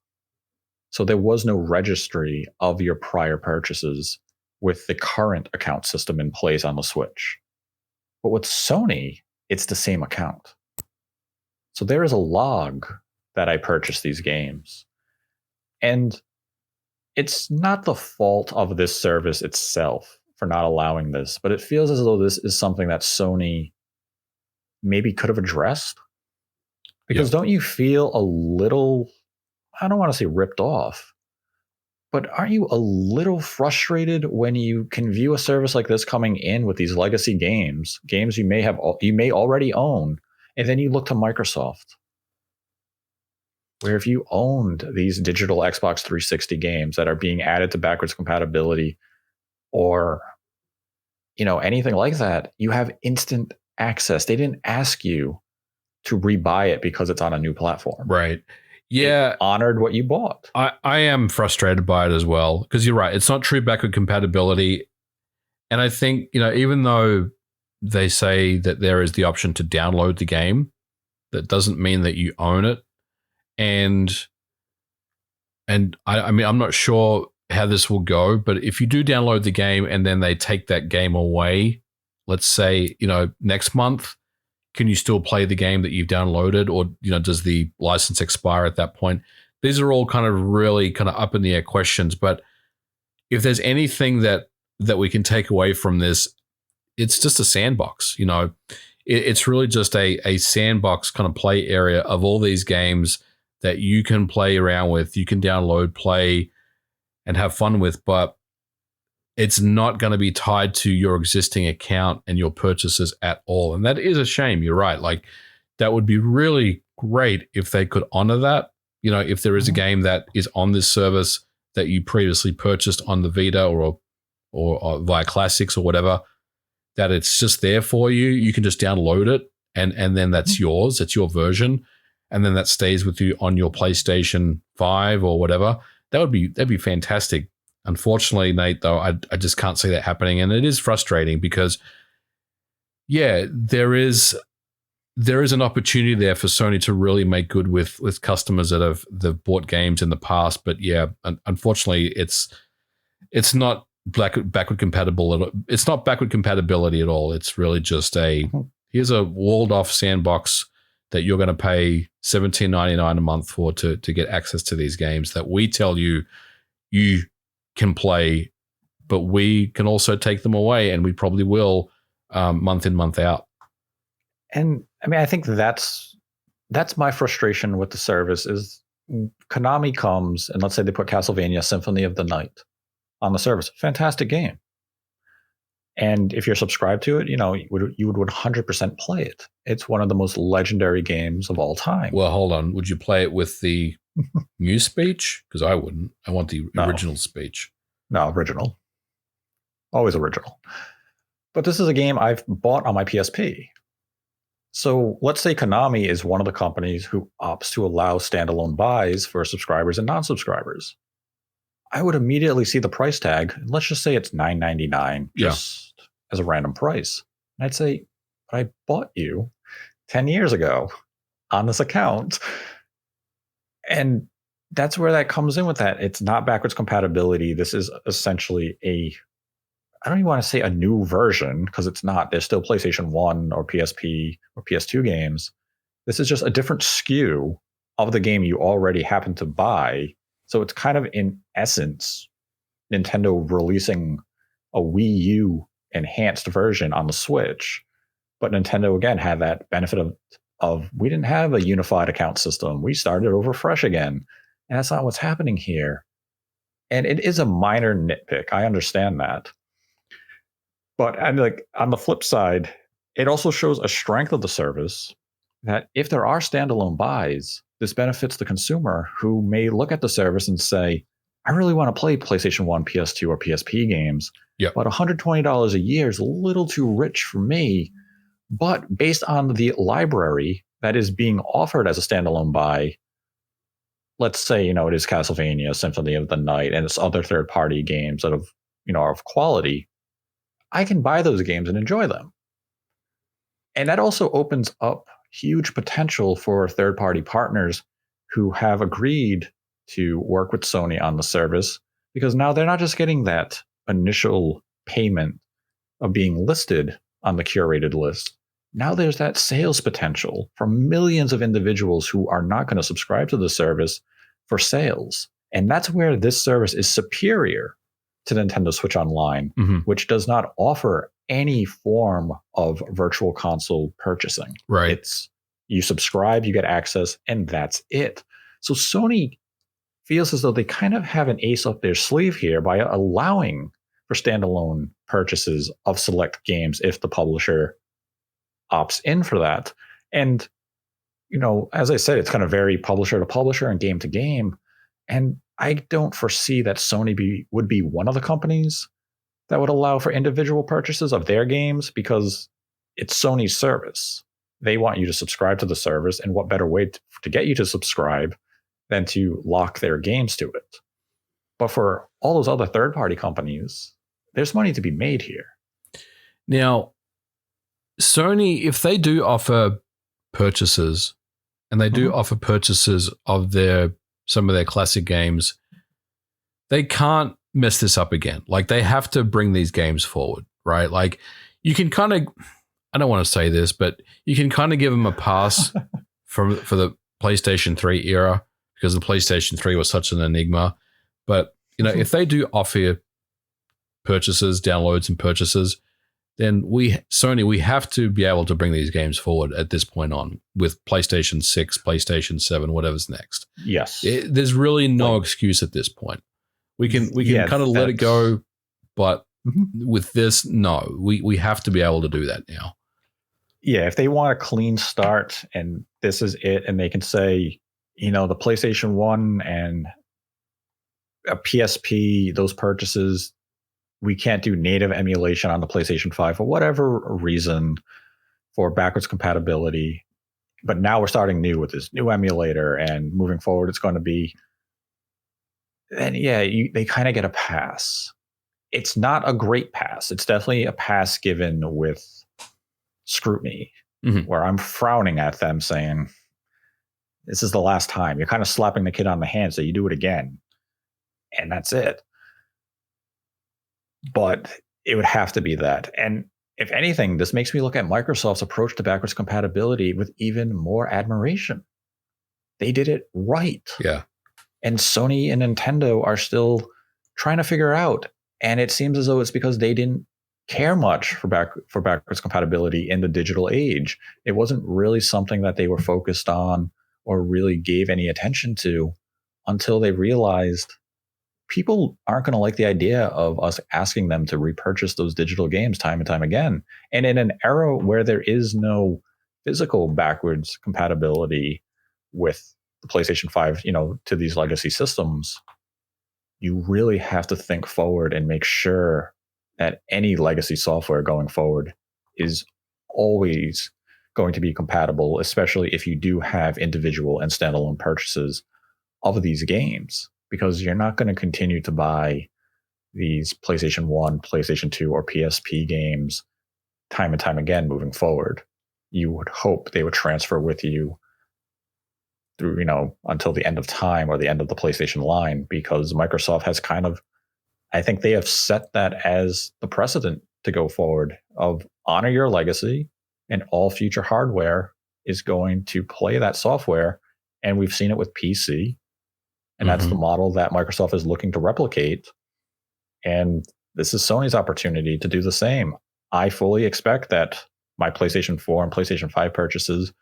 So there was no registry of your prior purchases. with the current account system in place on the Switch. But with Sony, it's the same account. So there is a log that I purchased these games. And it's not the fault of this service itself for not allowing this, but it feels as though this is something that Sony maybe could have addressed. Because don't you feel a little, I don't want to say ripped off, but aren't you a little frustrated when you can view a service like this coming in with these legacy games you may already own, and then you look to Microsoft, where if you owned these digital Xbox 360 games that are being added to backwards compatibility or anything like that, you have instant access. They didn't ask you to rebuy it because it's on a new platform. Right. Yeah. It honored what you bought. I am frustrated by it as well, because you're right. It's not true backward compatibility. And I think, even though they say that there is the option to download the game, that doesn't mean that you own it. And I mean, I'm not sure how this will go, but if you do download the game and then they take that game away, let's say, next month, can you still play the game that you've downloaded, or does the license expire at that point? These are all kind of really kind of up in the air questions. But if there's anything that we can take away from this, it's just a sandbox. It's really just a sandbox kind of play area of all these games that you can play around with, you can download, play, and have fun with. But it's not going to be tied to your existing account and your purchases at all. And that is a shame. You're right. Like, that would be really great if they could honor that. If there is a game that is on this service that you previously purchased on the Vita or via Classics or whatever, that it's just there for you. You can just download it and then that's yours. It's your version. And then that stays with you on your PlayStation 5 or whatever. That'd be fantastic. Unfortunately, Nate, though, I just can't see that happening. And it is frustrating because, yeah, there is an opportunity there for Sony to really make good with customers that they've bought games in the past. But yeah, unfortunately, it's not backward compatible. It's not backward compatibility at all. It's really just here's a walled off sandbox that you're going to pay $17.99 a month for to get access to these games that we tell you can play, but we can also take them away, and we probably will month in, month out. And I mean, I think that's my frustration with the service is Konami comes and let's say they put Castlevania Symphony of the Night on the service. Fantastic game. And if you're subscribed to it, you would 100% play it. It's one of the most legendary games of all time. Well, hold on. Would you play it with the new speech? Because I wouldn't. I want the original speech. No, original. Always original. But this is a game I've bought on my PSP. So let's say Konami is one of the companies who opts to allow standalone buys for subscribers and non-subscribers. I would immediately see the price tag. Let's just say it's $9.99 just as a random price. And I'd say, but I bought you 10 years ago on this account. And that's where that comes in with that. It's not backwards compatibility. This is essentially I don't even want to say a new version because it's not. There's still PlayStation 1 or PSP or PS2 games. This is just a different SKU of the game you already happen to buy. So it's kind of, in essence, Nintendo releasing a Wii U enhanced version on the Switch. But Nintendo, again, had that benefit of we didn't have a unified account system. We started over fresh again. And that's not what's happening here. And it is a minor nitpick. I understand that. But on the flip side, it also shows a strength of the service that if there are standalone buys, this benefits the consumer who may look at the service and say, I really want to play PlayStation 1, PS2, or PSP games, but $120 a year is a little too rich for me. But based on the library that is being offered as a standalone buy, let's say, it is Castlevania, Symphony of the Night, and it's other third-party games that are of quality, I can buy those games and enjoy them. And that also opens up huge potential for third-party partners who have agreed to work with Sony on the service, because now they're not just getting that initial payment of being listed on the curated list, now there's that sales potential for millions of individuals who are not going to subscribe to the service for sales. And that's where this service is superior to Nintendo Switch Online, which does not offer any form of virtual console purchasing. Right. It's you subscribe, you get access, and that's it. So Sony feels as though they kind of have an ace up their sleeve here by allowing for standalone purchases of select games if the publisher opts in for that. And, as I said, it's kind of very publisher to publisher and game to game. And I don't foresee that Sony would be one of the companies that would allow for individual purchases of their games because it's Sony's service. They want you to subscribe to the service, and what better way to get you to subscribe than to lock their games to it? But for all those other third-party companies, there's money to be made here. Now, Sony, if they do offer purchases, and they do offer purchases of some of their classic games, they can't mess this up again. Like, they have to bring these games forward, right? Like, you can kind of, I don't want to say this, but you can kind of give them a pass for the PlayStation 3 era because the PlayStation 3 was such an enigma. But, if they do offer purchases, downloads and purchases, then Sony, we have to be able to bring these games forward at this point on with PlayStation 6, PlayStation 7, whatever's next. Yes. There's really no excuse at this point. We can kind of let it go, but with this, no, we have to be able to do that now. Yeah, if they want a clean start and this is it, and they can say, the PlayStation 1 and a PSP, those purchases, we can't do native emulation on the PlayStation 5 for whatever reason for backwards compatibility. But now we're starting new with this new emulator, and moving forward, it's going to be. And they kind of get a pass. It's not a great pass. It's definitely a pass given with scrutiny, where I'm frowning at them saying, this is the last time. You're kind of slapping the kid on the hand, so you do it again. And that's it. But it would have to be that. And if anything, this makes me look at Microsoft's approach to backwards compatibility with even more admiration. They did it right. Yeah. And Sony and Nintendo are still trying to figure out. And it seems as though it's because they didn't care much for backwards compatibility in the digital age. It wasn't really something that they were focused on or really gave any attention to until they realized people aren't going to like the idea of us asking them to repurchase those digital games time and time again. And in an era where there is no physical backwards compatibility with the PlayStation 5, to these legacy systems, you really have to think forward and make sure that any legacy software going forward is always going to be compatible, especially if you do have individual and standalone purchases of these games, because you're not going to continue to buy these PlayStation 1, PlayStation 2, or PSP games time and time again moving forward. You would hope they would transfer with you through, until the end of time or the end of the PlayStation line, because Microsoft has kind of, I think they have set that as the precedent to go forward of honor your legacy, and all future hardware is going to play that software. And we've seen it with PC. And that's the model that Microsoft is looking to replicate. And this is Sony's opportunity to do the same. I fully expect that my PlayStation 4 and PlayStation 5 purchases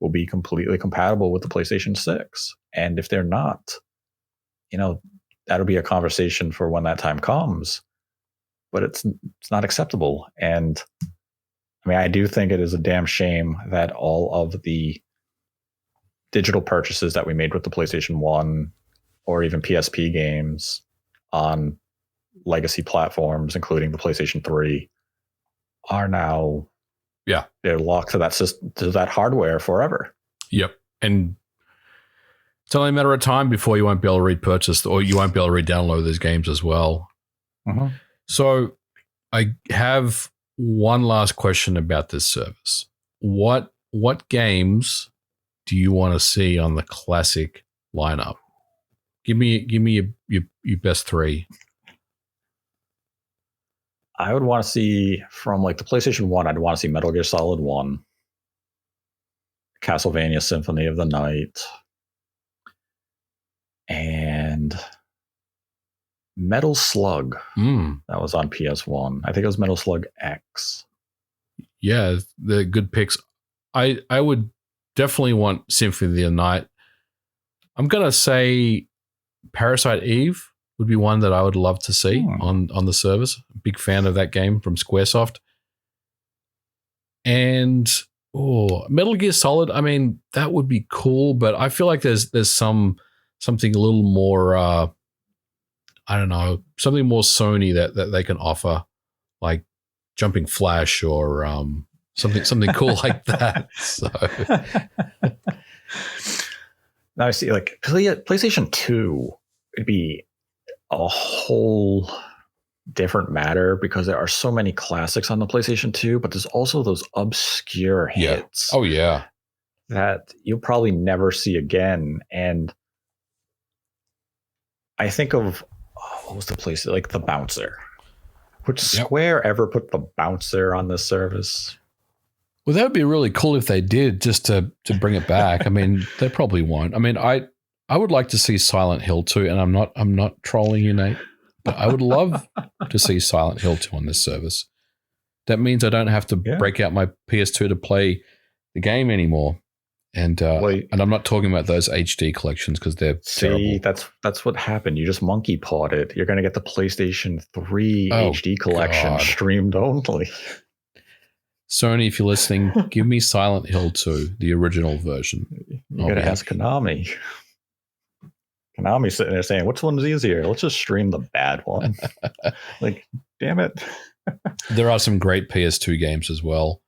will be completely compatible with the PlayStation 6. And if they're not, that'll be a conversation for when that time comes. But it's not acceptable. And I do think it is a damn shame that all of the digital purchases that we made with the PlayStation 1 or even PSP games on legacy platforms, including the PlayStation 3, are now, they're locked to that system, to that hardware forever. Yep. And it's only a matter of time before you won't be able to repurchase, or you won't be able to re-download those games as well. So I have one last question about this service. What games do you want to see on the classic lineup? Give me your best three. I would want to see from like the PlayStation 1, I'd want to see Metal Gear Solid 1, Castlevania Symphony of the Night, and Metal Slug. That was on PS1. I think it was Metal Slug X. Yeah, they're good picks. I would definitely want Symphony of the Night. I'm going to say Parasite Eve would be one that I would love to see on the service. Big fan of that game from Squaresoft. And Metal Gear Solid, I mean, that would be cool, but I feel like there's something a little more, I don't know, something more Sony that they can offer, like Jumping Flash or something cool like that. So now I see, like PlayStation 2 would be a whole different matter because there are so many classics on the PlayStation 2, but there's also those obscure hits. Oh yeah, that you'll probably never see again. And I think of what was the place, like the Bouncer. Would Square ever put the Bouncer on this service? Well, that would be really cool if they did, just to bring it back. I mean, they probably won't. I mean, I would like to see Silent Hill 2, and I'm not trolling you, Nate, but I would love to see Silent Hill 2 on this service. That means I don't have to break out my PS2 to play the game anymore. And and I'm not talking about those HD collections because they're terrible. That's what happened. You just monkey pawed it. You're going to get the PlayStation 3 HD collection streamed only. Sony, if you're listening, give me Silent Hill 2, the original version. You got to ask Konami. Konami's sitting there saying, which one's easier? Let's just stream the bad one. Like, damn it. There are some great PS2 games as well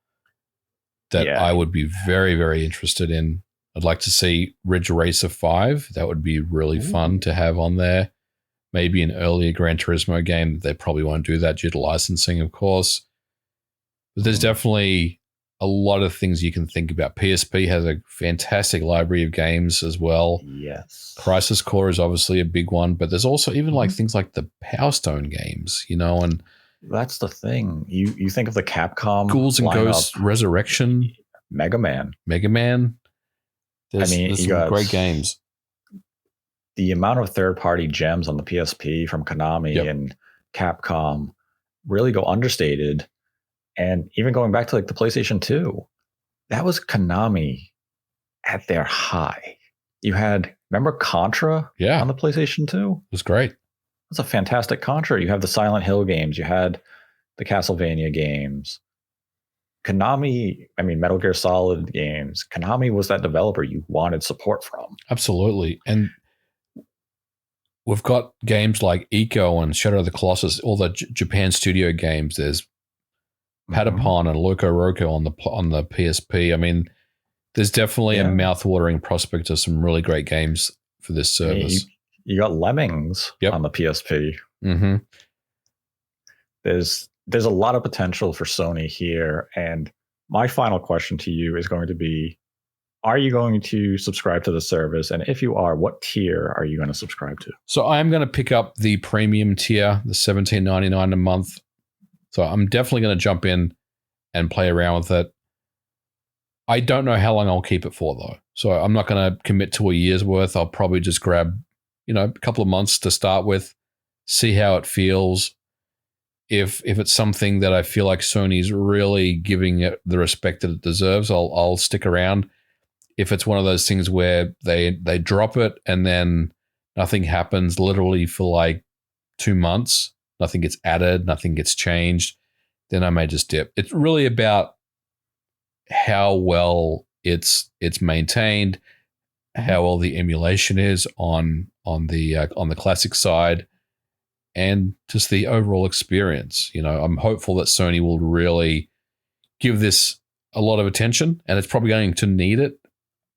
that I would be very, very interested in. I'd like to see Ridge Racer 5. That would be really fun to have on there. Maybe an earlier Gran Turismo game. They probably won't do that due to licensing, of course. But there's definitely a lot of things you can think about. PSP has a fantastic library of games as well. Yes. Crisis Core is obviously a big one, but there's also even like things like the Power Stone games, and that's the thing. You think of the Capcom Ghouls and Ghosts Resurrection, Mega Man. There's some great games. The amount of third-party gems on the PSP from Konami and Capcom really go understated. And even going back to like the PlayStation 2, that was Konami at their high. You had, remember Contra on the PlayStation 2? It was great. It was a fantastic Contra. You have the Silent Hill games. You had the Castlevania games. Konami, I mean, Metal Gear Solid games. Konami was that developer you wanted support from. Absolutely. And we've got games like Eco and Shadow of the Colossus, all the Japan studio games. There's Patapon and Loco Roco on the PSP. I mean, there's definitely a mouth-watering prospect of some really great games for this service. You got Lemmings on the PSP. Mm-hmm. There's a lot of potential for Sony here, and my final question to you is going to be: are you going to subscribe to the service? And if you are, what tier are you going to subscribe to? So I'm going to pick up the premium tier, the $17.99 a month. So I'm definitely going to jump in and play around with it. I don't know how long I'll keep it for, though. So I'm not going to commit to a year's worth. I'll probably just grab, a couple of months to start with, see how it feels. If it's something that I feel like Sony's really giving it the respect that it deserves, I'll stick around. If it's one of those things where they drop it and then nothing happens literally for like 2 months, nothing gets added, nothing gets changed, then I may just dip. It's really about how well it's maintained, how well the emulation is on the classic side, and just the overall experience. I'm hopeful that Sony will really give this a lot of attention, and it's probably going to need it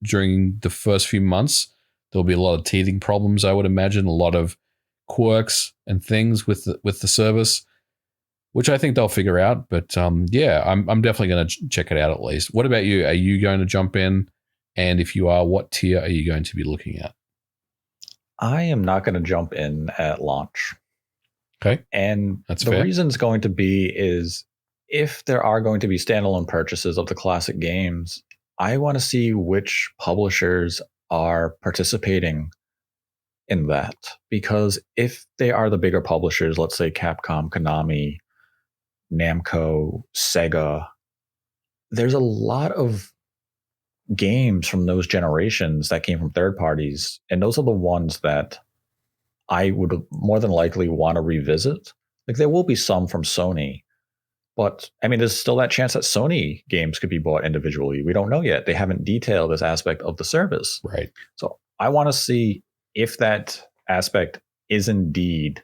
during the first few months. There'll be a lot of teething problems, I would imagine, a lot of quirks and things with the service, which I think they'll figure out. But I'm definitely going to check it out at least. What about you? Are you going to jump in? And if you are, what tier are you going to be looking at? I am not going to jump in at launch. Okay. And That's the fair. reason's going to be is if there are going to be standalone purchases of the classic games, I want to see which publishers are participating in that. Because if they are the bigger publishers, let's say Capcom, Konami, Namco, Sega, there's a lot of games from those generations that came from third parties. And those are the ones that I would more than likely want to revisit. Like there will be some from Sony, but I mean, there's still that chance that Sony games could be bought individually. We don't know yet. They haven't detailed this aspect of the service. Right. So I want to see if that aspect is indeed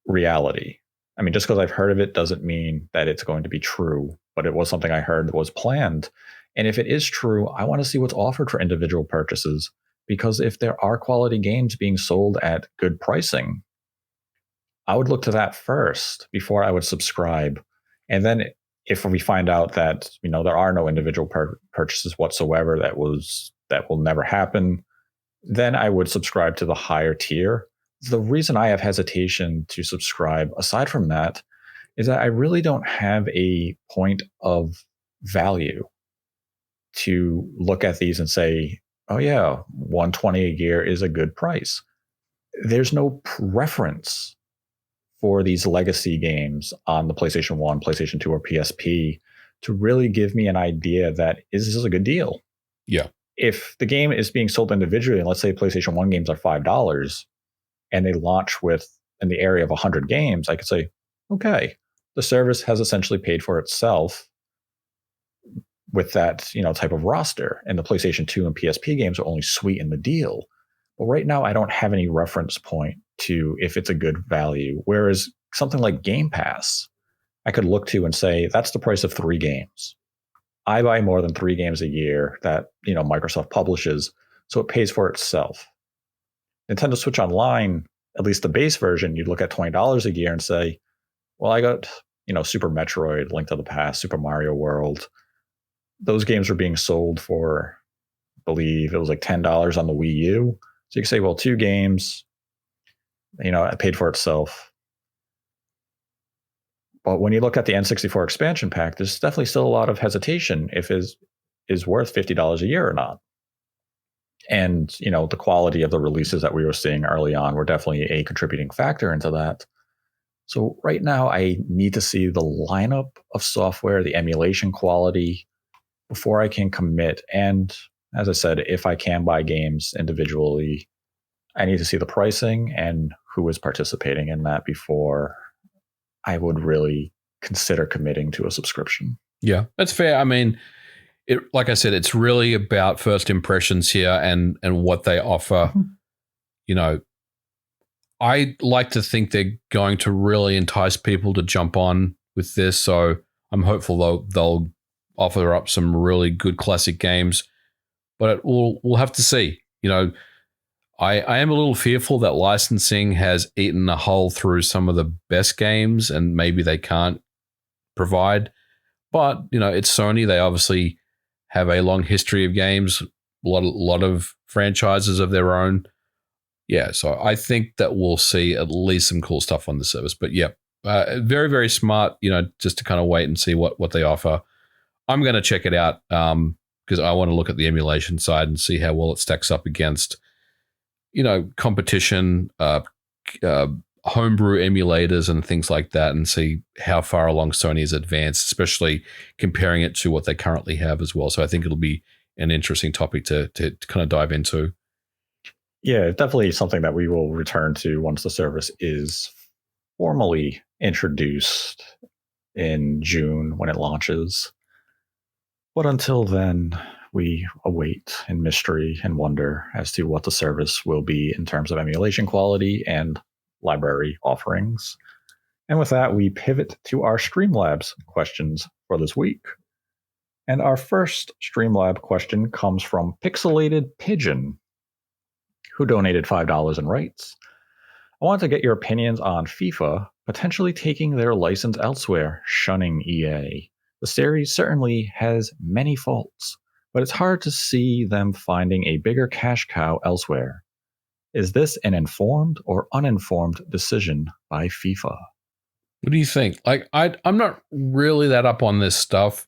reality. I mean, just because I've heard of it doesn't mean that it's going to be true, but it was something I heard that was planned. And if it is true, I want to see what's offered for individual purchases, because if there are quality games being sold at good pricing, I would look to that first before I would subscribe. And then if we find out that, there are no individual purchases whatsoever, that will never happen, then I would subscribe to the higher tier. The reason I have hesitation to subscribe, aside from that, is that I really don't have a point of value to look at these and say, oh yeah, $120 a year is a good price. There's no preference for these legacy games on the PlayStation 1, PlayStation 2, or PSP to really give me an idea that is this a good deal? Yeah. If the game is being sold individually, and let's say PlayStation 1 games are $5 and they launch with in the area of 100 games, I could say, okay, the service has essentially paid for itself with that, type of roster. And the PlayStation 2 and PSP games are only sweeten the deal. But right now, I don't have any reference point to if it's a good value. Whereas something like Game Pass, I could look to and say, that's the price of 3 games. I buy more than 3 games a year that, Microsoft publishes, so it pays for itself. Nintendo Switch Online, at least the base version, you'd look at $20 a year and say, well, I got, Super Metroid, Link to the Past, Super Mario World. Those games were being sold for, I believe it was like $10 on the Wii U. So you can say, well, 2 games, it paid for itself. But when you look at the N64 expansion pack, there's definitely still a lot of hesitation if it is worth $50 a year or not. And, the quality of the releases that we were seeing early on were definitely a contributing factor into that. So right now, I need to see the lineup of software, the emulation quality, before I can commit. And as I said, if I can buy games individually, I need to see the pricing and who is participating in that before I would really consider committing to a subscription. Yeah, that's fair. I mean, like I said, it's really about first impressions here and what they offer. Mm-hmm. I like to think they're going to really entice people to jump on with this. So I'm hopeful they'll offer up some really good classic games. But we'll have to see. I am a little fearful that licensing has eaten a hole through some of the best games, and maybe they can't provide. But it's Sony. They obviously have a long history of games, a lot of franchises of their own. Yeah, so I think that we'll see at least some cool stuff on the service. But yeah, very, very smart, just to kind of wait and see what they offer. I'm going to check it out because I want to look at the emulation side and see how well it stacks up against, competition, homebrew emulators and things like that, and see how far along Sony is advanced, especially comparing it to what they currently have as well. So I think it'll be an interesting topic to kind of dive into. Yeah, definitely something that we will return to once the service is formally introduced in June when it launches. But until then, we await in mystery and wonder as to what the service will be in terms of emulation quality and library offerings. And with that, we pivot to our Streamlabs questions for this week. And our first Streamlab question comes from Pixelated Pigeon, who donated $5 and writes, I want to get your opinions on FIFA potentially taking their license elsewhere, shunning EA. The series certainly has many faults, but it's hard to see them finding a bigger cash cow elsewhere. Is this an informed or uninformed decision by FIFA? What do you think? Like, I'm not really that up on this stuff.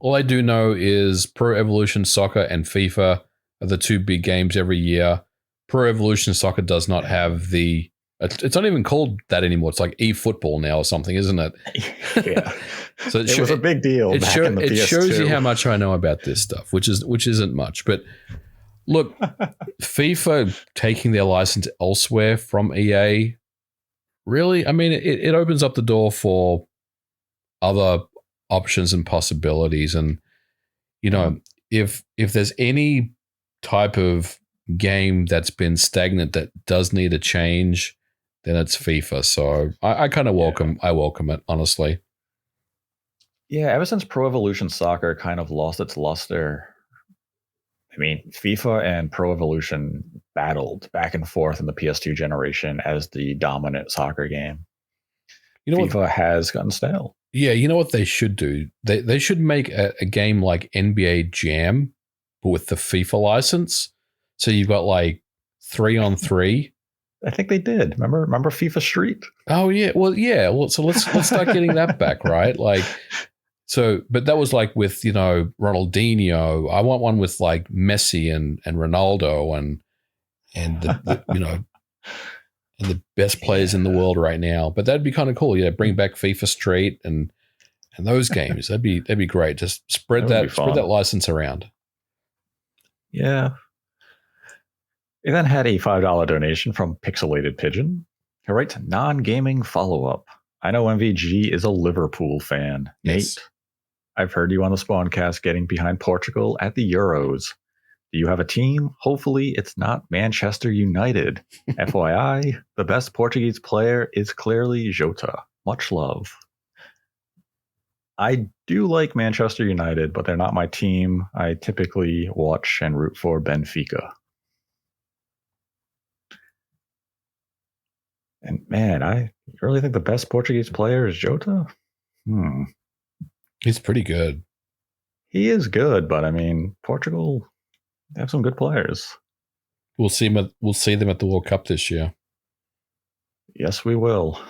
All I do know is Pro Evolution Soccer and FIFA are the two big games every year. Pro Evolution Soccer does not have the... It's not even called that anymore. It's like eFootball now or something, isn't it? Yeah. So it was a big deal back in the PS2. It shows you how much I know about this stuff, which isn't much. But look, FIFA taking their license elsewhere from EA, really, I mean, it opens up the door for other options and possibilities. And, you know, if there's any type of game that's been stagnant that does need a change, then it's FIFA. So I kind of welcome it, honestly. Yeah, ever since Pro Evolution Soccer kind of lost its luster, I mean, FIFA and Pro Evolution battled back and forth in the PS2 generation as the dominant soccer game. You know, FIFA has gotten stale. Yeah, you know what they should do? They should make a game like NBA Jam, but with the FIFA license. So you've got like 3-on-3. I think they did. Remember FIFA Street? Oh yeah. Well, so let's start getting that back, right? Like, so, but that was like with, you know, Ronaldinho. I want one with like Messi and Ronaldo and the you know, and the best players in the world right now. But that'd be kind of cool. Yeah, bring back FIFA Street and those games. That'd be great. Just spread that license around. Yeah. We then had a $5 donation from Pixelated Pigeon, who writes, non-gaming follow-up. I know MVG is a Liverpool fan. Yes. Nate, I've heard you on the Spawncast getting behind Portugal at the Euros. Do you have a team? Hopefully it's not Manchester United. FYI, the best Portuguese player is clearly Jota. Much love. I do like Manchester United, but they're not my team. I typically watch and root for Benfica. And man, I really think the best Portuguese player is Jota. He's pretty good. He is good, but I mean, Portugal have some good players. We'll see them at the World Cup this year. Yes, we will. I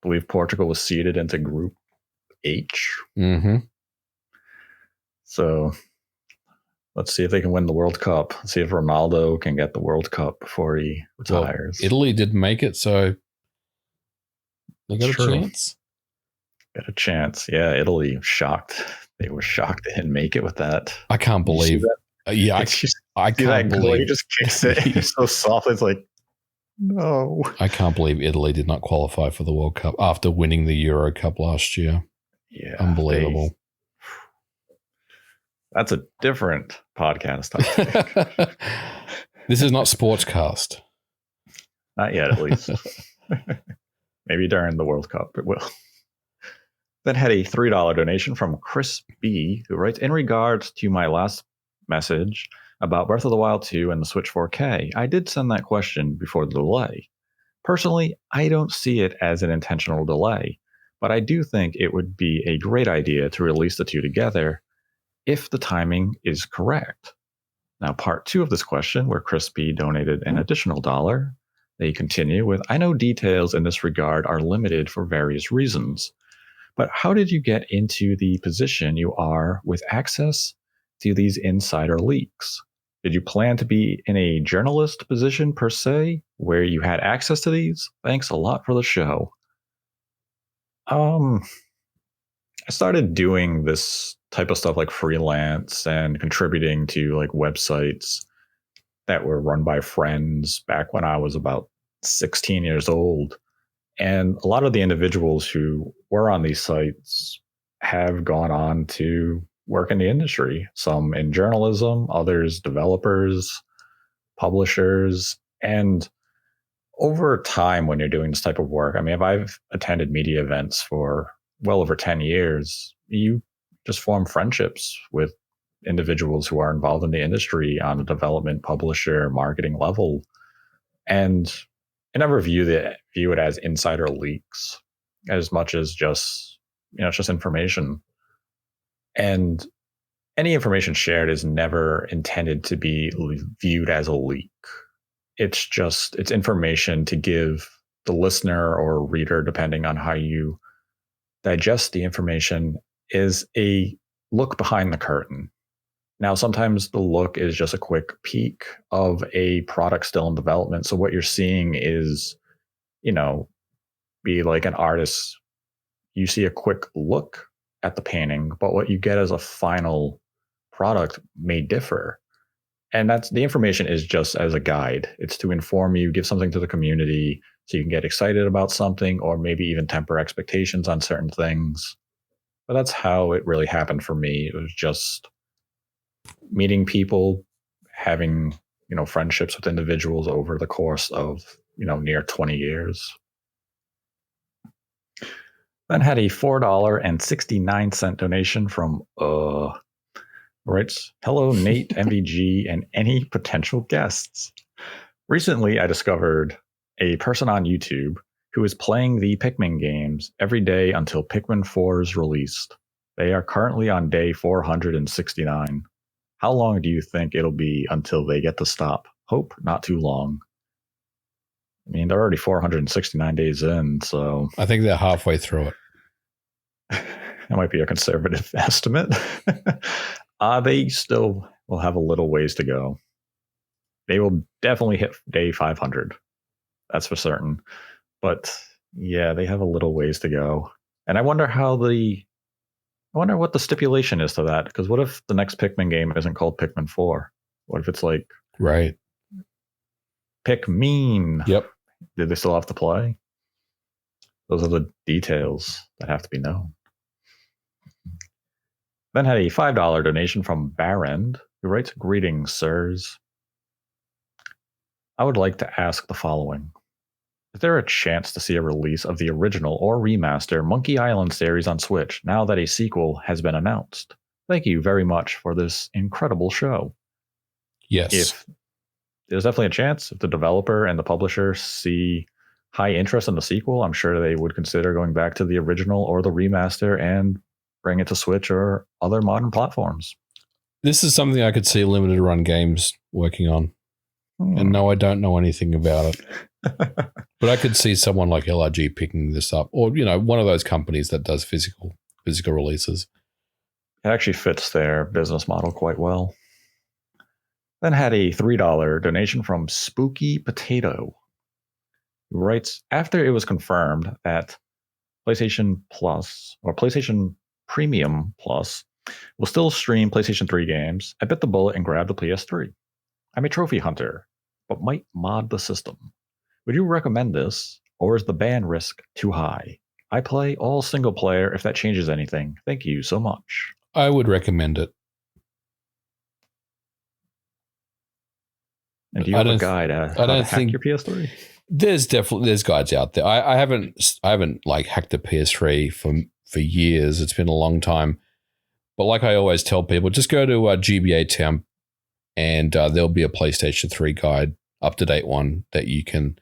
believe Portugal was seeded into Group H. Mm-hmm. So let's see if they can win the World Cup. Let's see if Ronaldo can get the World Cup before he retires. Well, Italy didn't make it, so they got a chance. Got a chance. Yeah, Italy shocked. They were shocked they didn't make it with that. I can't believe it. Yeah, I can't believe he just kicks it. He's so soft. It's like, no. I can't believe Italy did not qualify for the World Cup after winning the Euro Cup last year. Yeah, unbelievable. That's a different podcast. This is not Sportscast. Not yet, at least. Maybe during the World Cup it will. Then had a $3 donation from Chris B, who writes, in regards to my last message about Breath of the Wild 2 and the Switch 4K, I did send that question before the delay. Personally, I don't see it as an intentional delay, but I do think it would be a great idea to release the two together if the timing is correct. Now, part 2 of this question, where Chris B donated an additional $1, they continue with, I know details in this regard are limited for various reasons, but how did you get into the position you are with access to these insider leaks? Did you plan to be in a journalist position per se, where you had access to these? Thanks a lot for the show. I started doing this type of stuff like freelance and contributing to like websites that were run by friends back when I was about 16 years old. And a lot of the individuals who were on these sites have gone on to work in the industry, some in journalism, others developers, publishers. And over time, when you're doing this type of work, I mean, if I've attended media events for well over 10 years, you just form friendships with individuals who are involved in the industry on a development, publisher, marketing level. And I never view it as insider leaks as much as just, it's just information. And any information shared is never intended to be viewed as a leak. it's information to give the listener or reader, depending on how you digest the information, is a look behind the curtain. Now, sometimes the look is just a quick peek of a product still in development. So what you're seeing is, be like an artist, you see a quick look at the painting, but what you get as a final product may differ. And that's the information is just as a guide. It's to inform you, give something to the community so you can get excited about something, or maybe even temper expectations on certain things. But that's how it really happened for me. It was just meeting people, having, friendships with individuals over the course of, near 20 years. Then had a $4.69 donation from writes, "Hello, Nate, MVG, and any potential guests. Recently, I discovered a person on YouTube who is playing the Pikmin games every day until Pikmin 4 is released. They are currently on day 469. How long do you think it'll be until they get to stop? Hope not too long." I mean, they're already 469 days in, so I think they're halfway through it. That might be a conservative estimate. They still will have a little ways to go. They will definitely hit day 500. That's for certain. But yeah, they have a little ways to go. And I wonder what the stipulation is to that. Because what if the next Pikmin game isn't called Pikmin 4? What if it's like right, Pikmin? Yep. Did they still have to play? Those are the details that have to be known. Then had a $5 donation from Barend, who writes, "Greetings, sirs. I would like to ask the following. Is there a chance to see a release of the original or remaster Monkey Island series on Switch now that a sequel has been announced? Thank you very much for this incredible show." Yes. If there's definitely a chance, if the developer and the publisher see high interest in the sequel, I'm sure they would consider going back to the original or the remaster and bring it to Switch or other modern platforms. This is something I could see Limited Run Games working on. And no, I don't know anything about it. But I could see someone like LRG picking this up, or one of those companies that does physical releases. It actually fits their business model quite well. Then had a $3 donation from Spooky Potato, who writes, "After it was confirmed that PlayStation Plus or PlayStation Premium Plus will still stream PlayStation 3 games, I bit the bullet and grabbed the PS3. I'm a trophy hunter, but might mod the system. Would you recommend this, or is the ban risk too high? I play all single player if that changes anything. Thank you so much." I would recommend it. And do you have a guide how to hack your PS3? There's guides out there. I haven't like hacked a PS3 for years. It's been a long time. But like I always tell people, just go to GBA Temp and there'll be a PlayStation 3 guide, up-to-date one that you can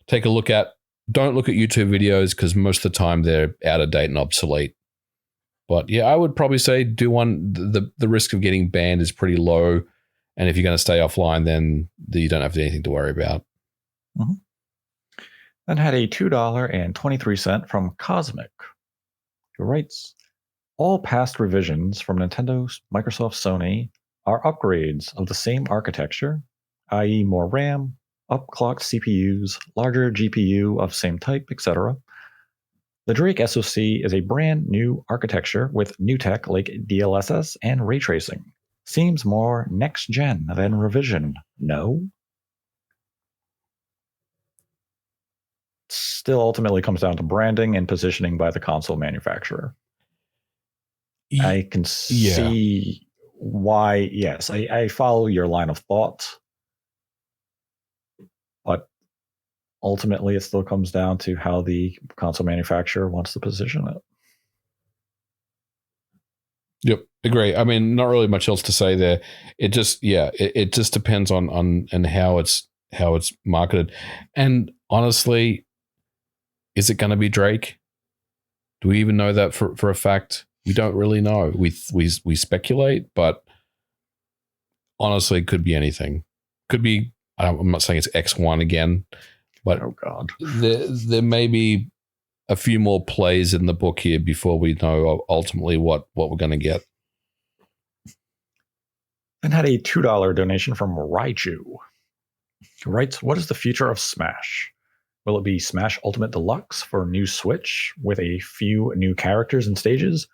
take a look at. Don't look at YouTube videos because most of the time they're out of date and obsolete. But yeah, I would probably say do one. The risk of getting banned is pretty low. And if you're going to stay offline, then you don't have anything to worry about. Mm-hmm. Then had a $2.23 from Cosmic, who writes, "All past revisions from Nintendo, Microsoft, Sony are upgrades of the same architecture, i.e. more RAM, upclocked CPUs, larger GPU of same type, etc. The Drake SoC is a brand new architecture with new tech like DLSS and ray tracing. Seems more next-gen than revision, no?" Still ultimately comes down to branding and positioning by the console manufacturer. I can see why, yes, I follow your line of thought, but ultimately it still comes down to how the console manufacturer wants to position it. Yep, agree. I mean, not really much else to say there. It just, it just depends on how it's marketed. And honestly, is it going to be Drake? Do we even know that for a fact? We don't really know. We speculate, but honestly, it could be anything. Could be I'm not saying it's X1 again, but Oh God. there may be a few more plays in the book here before we know ultimately what we're going to get. Then had a $2 donation from Raiju, who writes, what is the future of Smash? Will it be Smash Ultimate Deluxe for new Switch with a few new characters and stages?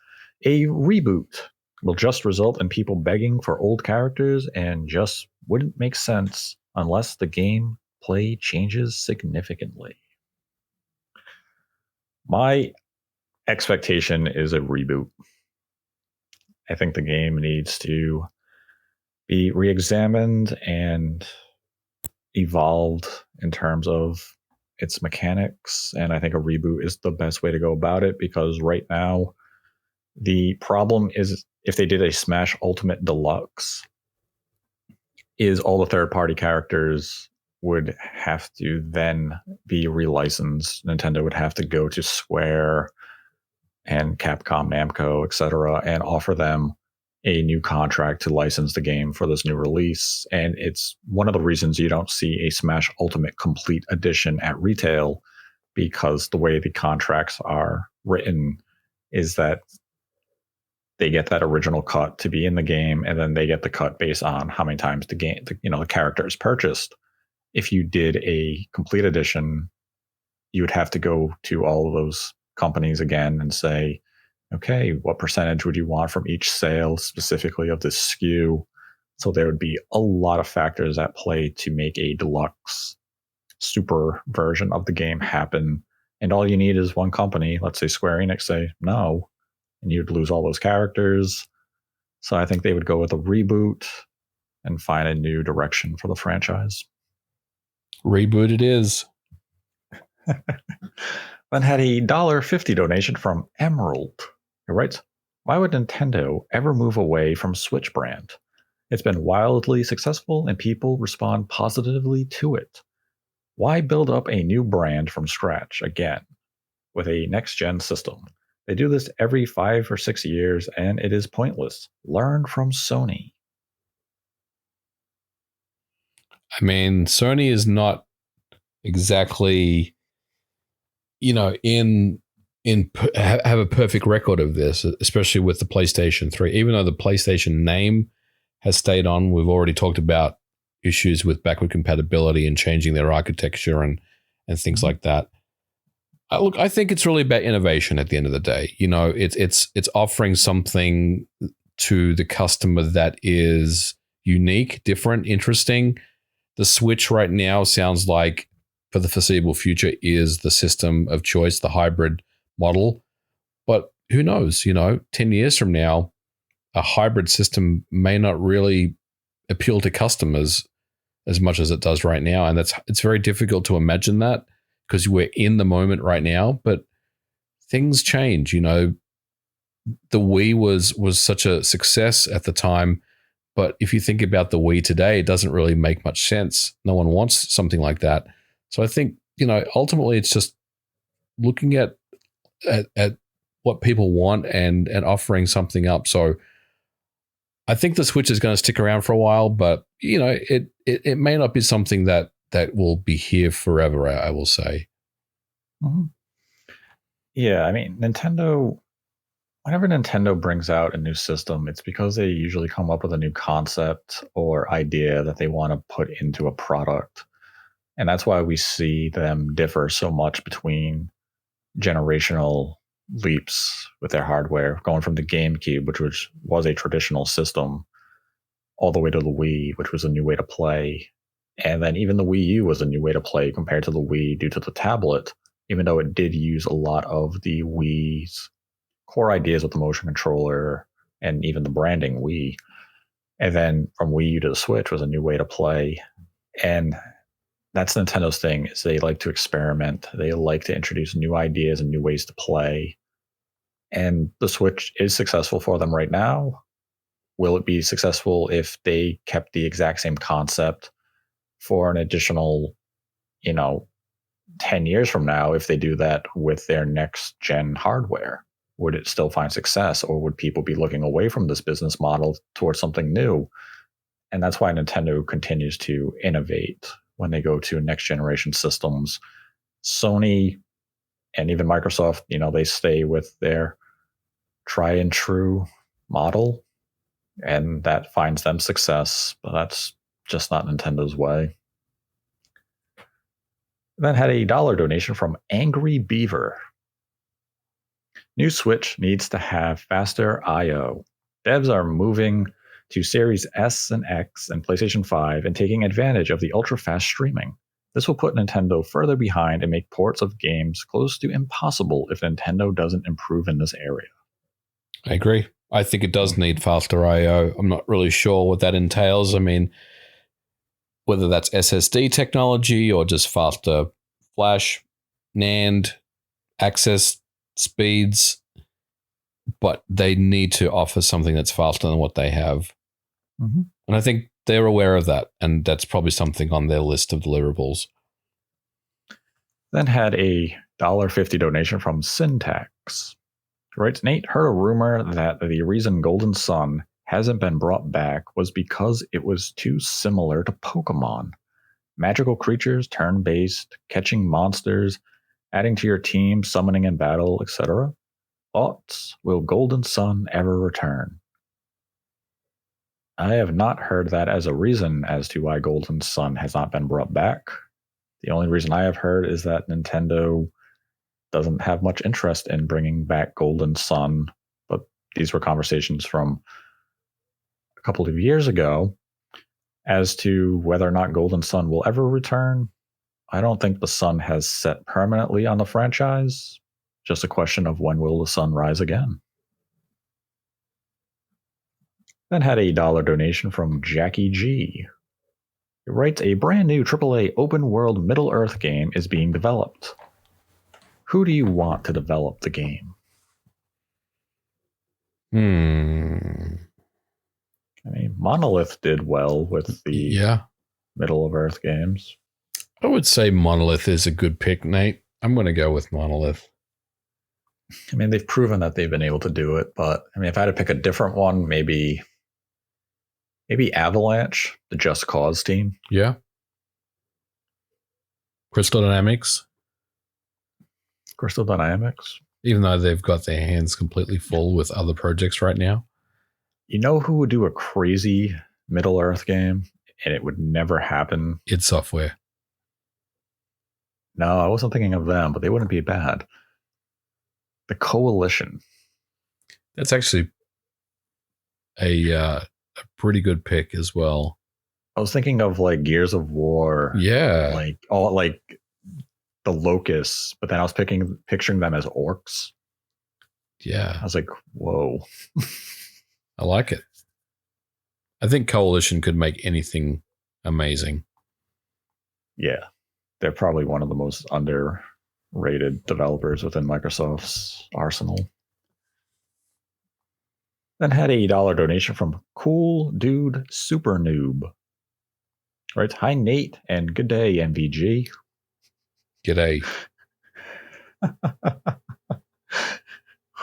A reboot will just result in people begging for old characters and just wouldn't make sense unless the gameplay changes significantly. My expectation is a reboot. I think the game needs to be re-examined and evolved in terms of its mechanics, and I think a reboot is the best way to go about it, because right now the problem is, if they did a Smash Ultimate Deluxe, is all the third-party characters would have to then be relicensed. Nintendo would have to go to Square and Capcom, Namco, etc., and offer them a new contract to license the game for this new release. And it's one of the reasons you don't see a Smash Ultimate Complete Edition at retail, because the way the contracts are written is that they get that original cut to be in the game, and then they get the cut based on how many times the game, the character is purchased. If you did a complete edition, you would have to go to all of those companies again and say, okay, what percentage would you want from each sale specifically of this SKU? So there would be a lot of factors at play to make a deluxe super version of the game happen. And all you need is one company, let's say Square Enix, say no, and you'd lose all those characters. So I think they would go with a reboot and find a new direction for the franchise. Reboot it is. Then had a $1.50 donation from Emerald, who writes, why would Nintendo ever move away from Switch brand? It's been wildly successful and people respond positively to it. Why build up a new brand from scratch again with a next-gen system? They do this every 5 or 6 years and it is pointless. Learn from Sony. I mean, Sony is not exactly, have a perfect record of this, especially with the PlayStation 3. Even though the PlayStation name has stayed on, we've already talked about issues with backward compatibility and changing their architecture and things like that. Look, I think it's really about innovation at the end of the day. It's offering something to the customer that is unique, different, interesting. The Switch right now sounds like, for the foreseeable future, is the system of choice, the hybrid model. But who knows, 10 years from now, a hybrid system may not really appeal to customers as much as it does right now. And it's very difficult to imagine that, because we're in the moment right now, but things change. The Wii was such a success at the time, but if you think about the Wii today, it doesn't really make much sense. No one wants something like that. So I think, ultimately it's just looking at what people want and offering something up. So I think the Switch is going to stick around for a while, but it may not be something that will be here forever, I will say. Mm-hmm. Yeah, I mean, whenever Nintendo brings out a new system, it's because they usually come up with a new concept or idea that they want to put into a product. And that's why we see them differ so much between generational leaps with their hardware, going from the GameCube, which was a traditional system, all the way to the Wii, which was a new way to play. And then even the Wii U was a new way to play compared to the Wii due to the tablet, even though it did use a lot of the Wii's core ideas with the motion controller and even the branding Wii. And then from Wii U to the Switch was a new way to play. And that's Nintendo's thing, is they like to experiment. They like to introduce new ideas and new ways to play. And the Switch is successful for them right now. Will it be successful if they kept the exact same concept for an additional, 10 years from now? If they do that with their next gen hardware, would it still find success, or would people be looking away from this business model towards something new? And that's why Nintendo continues to innovate when they go to next generation systems. Sony and even Microsoft, they stay with their try and true model, and that finds them success, but that's just not Nintendo's way. Then had a $1 donation from Angry Beaver. New Switch needs to have faster I/O. Devs are moving to Series S and X and PlayStation 5 and taking advantage of the ultra-fast streaming. This will put Nintendo further behind and make ports of games close to impossible if Nintendo doesn't improve in this area. I agree. I think it does need faster I/O. I'm not really sure what that entails. I mean, whether that's SSD technology or just faster flash, NAND, access speeds, but they need to offer something that's faster than what they have. Mm-hmm. And I think they're aware of that, and that's probably something on their list of deliverables. Then had a $1.50 donation from Syntax. Writes, Nate, heard a rumor that the reason Golden Sun hasn't been brought back was because it was too similar to Pokemon. Magical creatures, turn-based, catching monsters, adding to your team, summoning in battle, etc. Thoughts? Will Golden Sun ever return? I have not heard that as a reason as to why Golden Sun has not been brought back. The only reason I have heard is that Nintendo doesn't have much interest in bringing back Golden Sun, but these were conversations from a couple of years ago. As to whether or not Golden Sun will ever return, I don't think the sun has set permanently on the franchise. Just a question of when will the sun rise again. Then had a $1 donation from Jackie G. It writes, a brand new AAA open world Middle-earth game is being developed. Who do you want to develop the game? I mean, Monolith did well with the Middle-of-Earth games. I would say Monolith is a good pick, Nate. I'm going to go with Monolith. I mean, they've proven that they've been able to do it, but I mean, if I had to pick a different one, maybe Avalanche, the Just Cause team. Yeah. Crystal Dynamics. Even though they've got their hands completely full with other projects right now. You know who would do a crazy Middle-earth game and it would never happen? id Software. No, I wasn't thinking of them, but they wouldn't be bad. The Coalition. That's actually a pretty good pick as well. I was thinking of like Gears of War. Yeah. Like the Locusts, but then I was picturing them as orcs. Yeah. I was like, whoa. I like it. I think Coalition could make anything amazing. Yeah. They're probably one of the most underrated developers within Microsoft's arsenal. Then had a $1 donation from Cool Dude Super Noob. Right. Hi, Nate, and good day, MVG. G'day.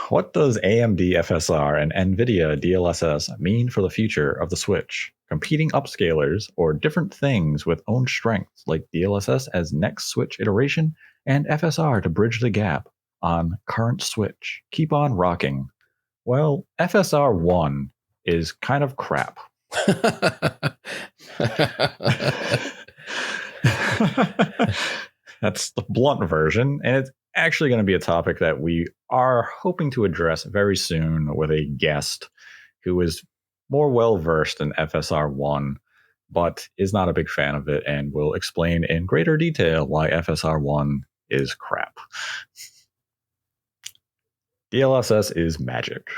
What does AMD FSR and NVIDIA DLSS mean for the future of the Switch? Competing upscalers or different things with own strengths, like DLSS as next Switch iteration and FSR to bridge the gap on current Switch? Keep on rocking. Well, FSR 1 is kind of crap. That's the blunt version, and it's actually going to be a topic that we are hoping to address very soon with a guest who is more well-versed in FSR 1, but is not a big fan of it and will explain in greater detail why FSR 1 is crap. DLSS is magic.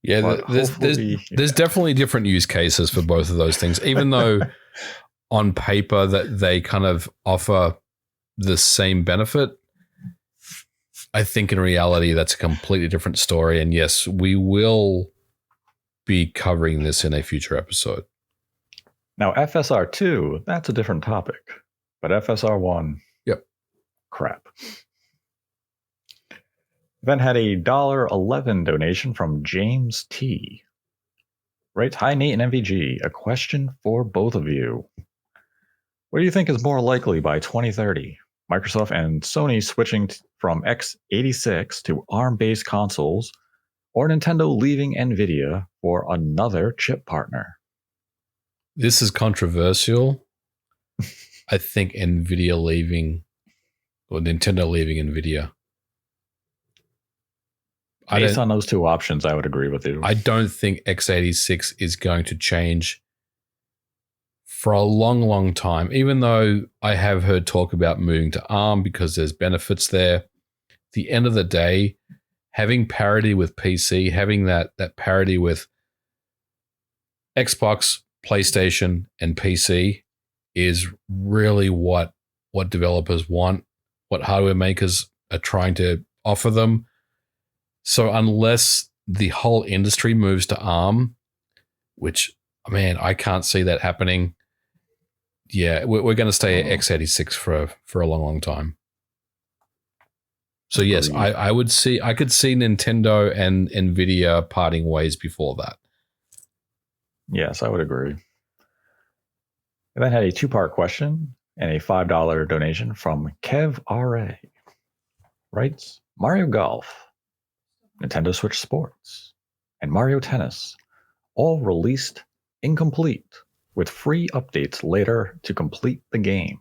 Yeah, there's definitely different use cases for both of those things, even though on paper that they kind of offer the same benefit. I think in reality that's a completely different story, and yes, we will be covering this in a future episode. Now FSR 2, that's a different topic, but FSR 1, crap. Then had a $1.11 donation from James T. Right. Hi, Nate and MVG. A question for both of you. What do you think is more likely by 2030? Microsoft and Sony switching from x86 to ARM-based consoles, or Nintendo leaving NVIDIA for another chip partner? This is controversial. I think Nintendo leaving NVIDIA. Based on those two options, I would agree with you. I don't think x86 is going to change for a long, long time, even though I have heard talk about moving to ARM because there's benefits there. At the end of the day, having parity with PC, having that parity with Xbox, PlayStation, and PC is really what developers want, what hardware makers are trying to offer them. So unless the whole industry moves to ARM, which, man, I can't see that happening. Yeah, we're going to stay at x86 for a long, long time. So yes, I could see Nintendo and NVIDIA parting ways before that. Yes, I would agree. I then had a two-part question and a $5 donation from Kev R.A. Writes, Mario Golf, Nintendo Switch Sports, and Mario Tennis all released incomplete with free updates later to complete the game.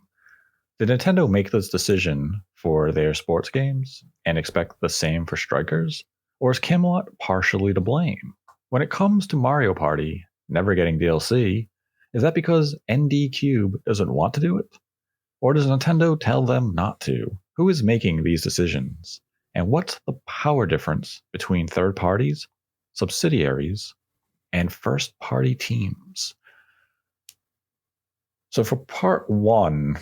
Did Nintendo make this decision for their sports games and expect the same for Strikers? Or is Camelot partially to blame? When it comes to Mario Party never getting DLC, is that because ND Cube doesn't want to do it? Or does Nintendo tell them not to? Who is making these decisions? And what's the power difference between third parties, subsidiaries, and first-party teams? So for part one,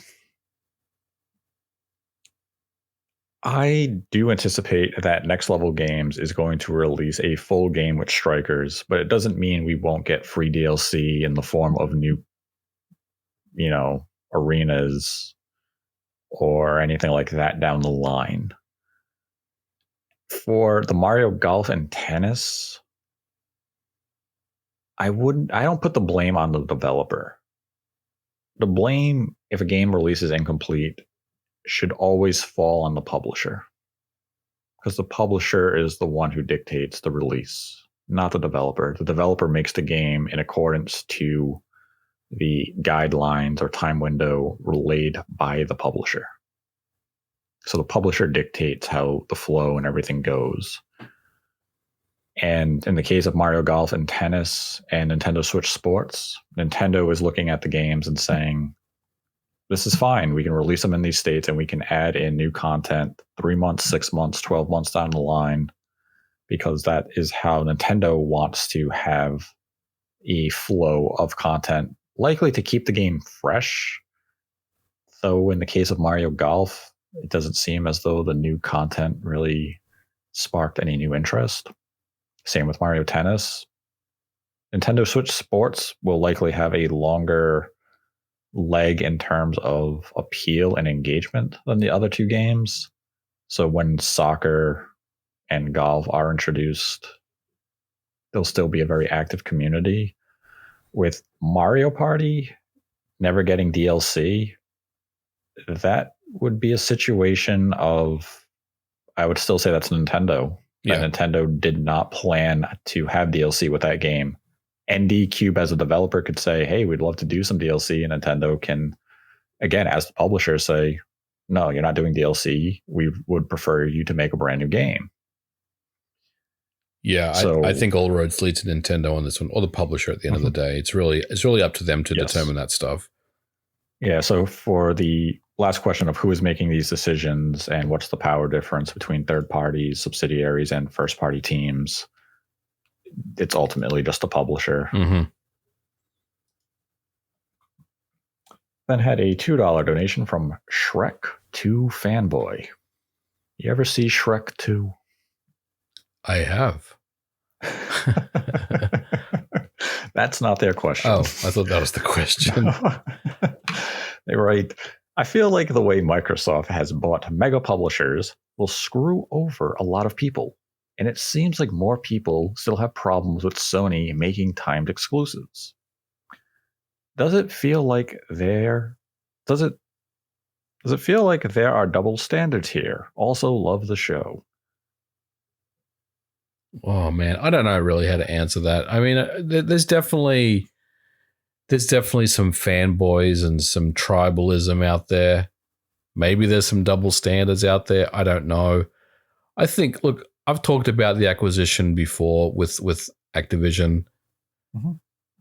I do anticipate that Next Level Games is going to release a full game with Strikers, but it doesn't mean we won't get free DLC in the form of new, arenas or anything like that down the line. For the Mario Golf and Tennis, I don't put the blame on the developer. The blame, if a game releases incomplete, should always fall on the publisher, because the publisher is the one who dictates the release, not the developer. The developer makes the game in accordance to the guidelines or time window relayed by the publisher. So the publisher dictates how the flow and everything goes. And in the case of Mario Golf and Tennis and Nintendo Switch Sports, Nintendo is looking at the games and saying, this is fine. We can release them in these states and we can add in new content 3 months, 6 months, 12 months down the line, because that is how Nintendo wants to have a flow of content, likely to keep the game fresh. Though in the case of Mario Golf, it doesn't seem as though the new content really sparked any new interest. Same with Mario Tennis. Nintendo Switch Sports will likely have a longer leg in terms of appeal and engagement than the other two games. So when soccer and golf are introduced, there'll still be a very active community. With Mario Party never getting DLC, that would be a situation of, I would still say that's Nintendo. Yeah. That Nintendo did not plan to have DLC with that game. ND Cube as a developer could say, hey, we'd love to do some DLC, and Nintendo can, again, as the publisher, say, no, you're not doing DLC. We would prefer you to make a brand new game. Yeah, so, I think all roads lead to Nintendo on this one, or the publisher at the end of the day. It's really up to them to determine that stuff. Yeah, so for the last question of who is making these decisions and what's the power difference between third parties, subsidiaries, and first party teams, it's ultimately just the publisher. Mm-hmm. Then had a $2 donation from Shrek 2 Fanboy. You ever see Shrek 2? I have. That's not their question. Oh, I thought that was the question. They write, I feel like the way Microsoft has bought mega publishers will screw over a lot of people. And it seems like more people still have problems with Sony making timed exclusives. Does it feel like there are double standards here? Also love the show. Oh man, I don't know really how to answer that. I mean, there's definitely some fanboys and some tribalism out there. Maybe there's some double standards out there. I don't know. I think, look, I've talked about the acquisition before with Activision. Mm-hmm.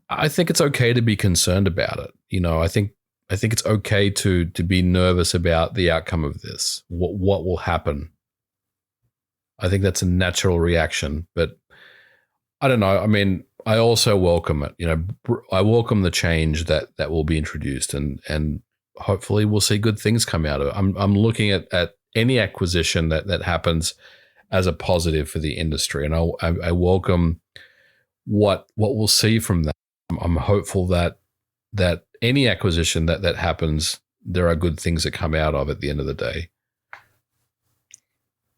I think it's okay to be concerned about it. You know, I think it's okay to be nervous about the outcome of this. What will happen? I think that's a natural reaction, but I don't know. I mean, I also welcome it. You know, I welcome the change that will be introduced, and hopefully we'll see good things come out of it. I'm looking at any acquisition that happens as a positive for the industry, and I welcome what we'll see from that. I'm hopeful that any acquisition that happens, there are good things that come out of it at the end of the day.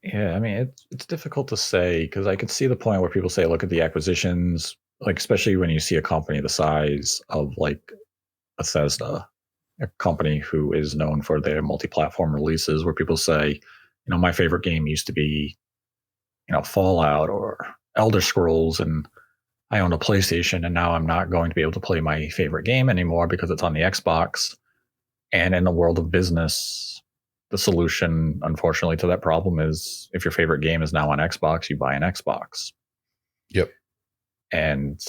Yeah, I mean, it's difficult to say because I can see the point where people say, look at the acquisitions, like especially when you see a company the size of like Bethesda, a company who is known for their multi-platform releases, where people say, you know, my favorite game used to be, you know, Fallout or Elder Scrolls, and I own a PlayStation, and now I'm not going to be able to play my favorite game anymore because it's on the Xbox. And in the world of business, the solution, unfortunately, to that problem is if your favorite game is now on Xbox, you buy an Xbox. Yep. And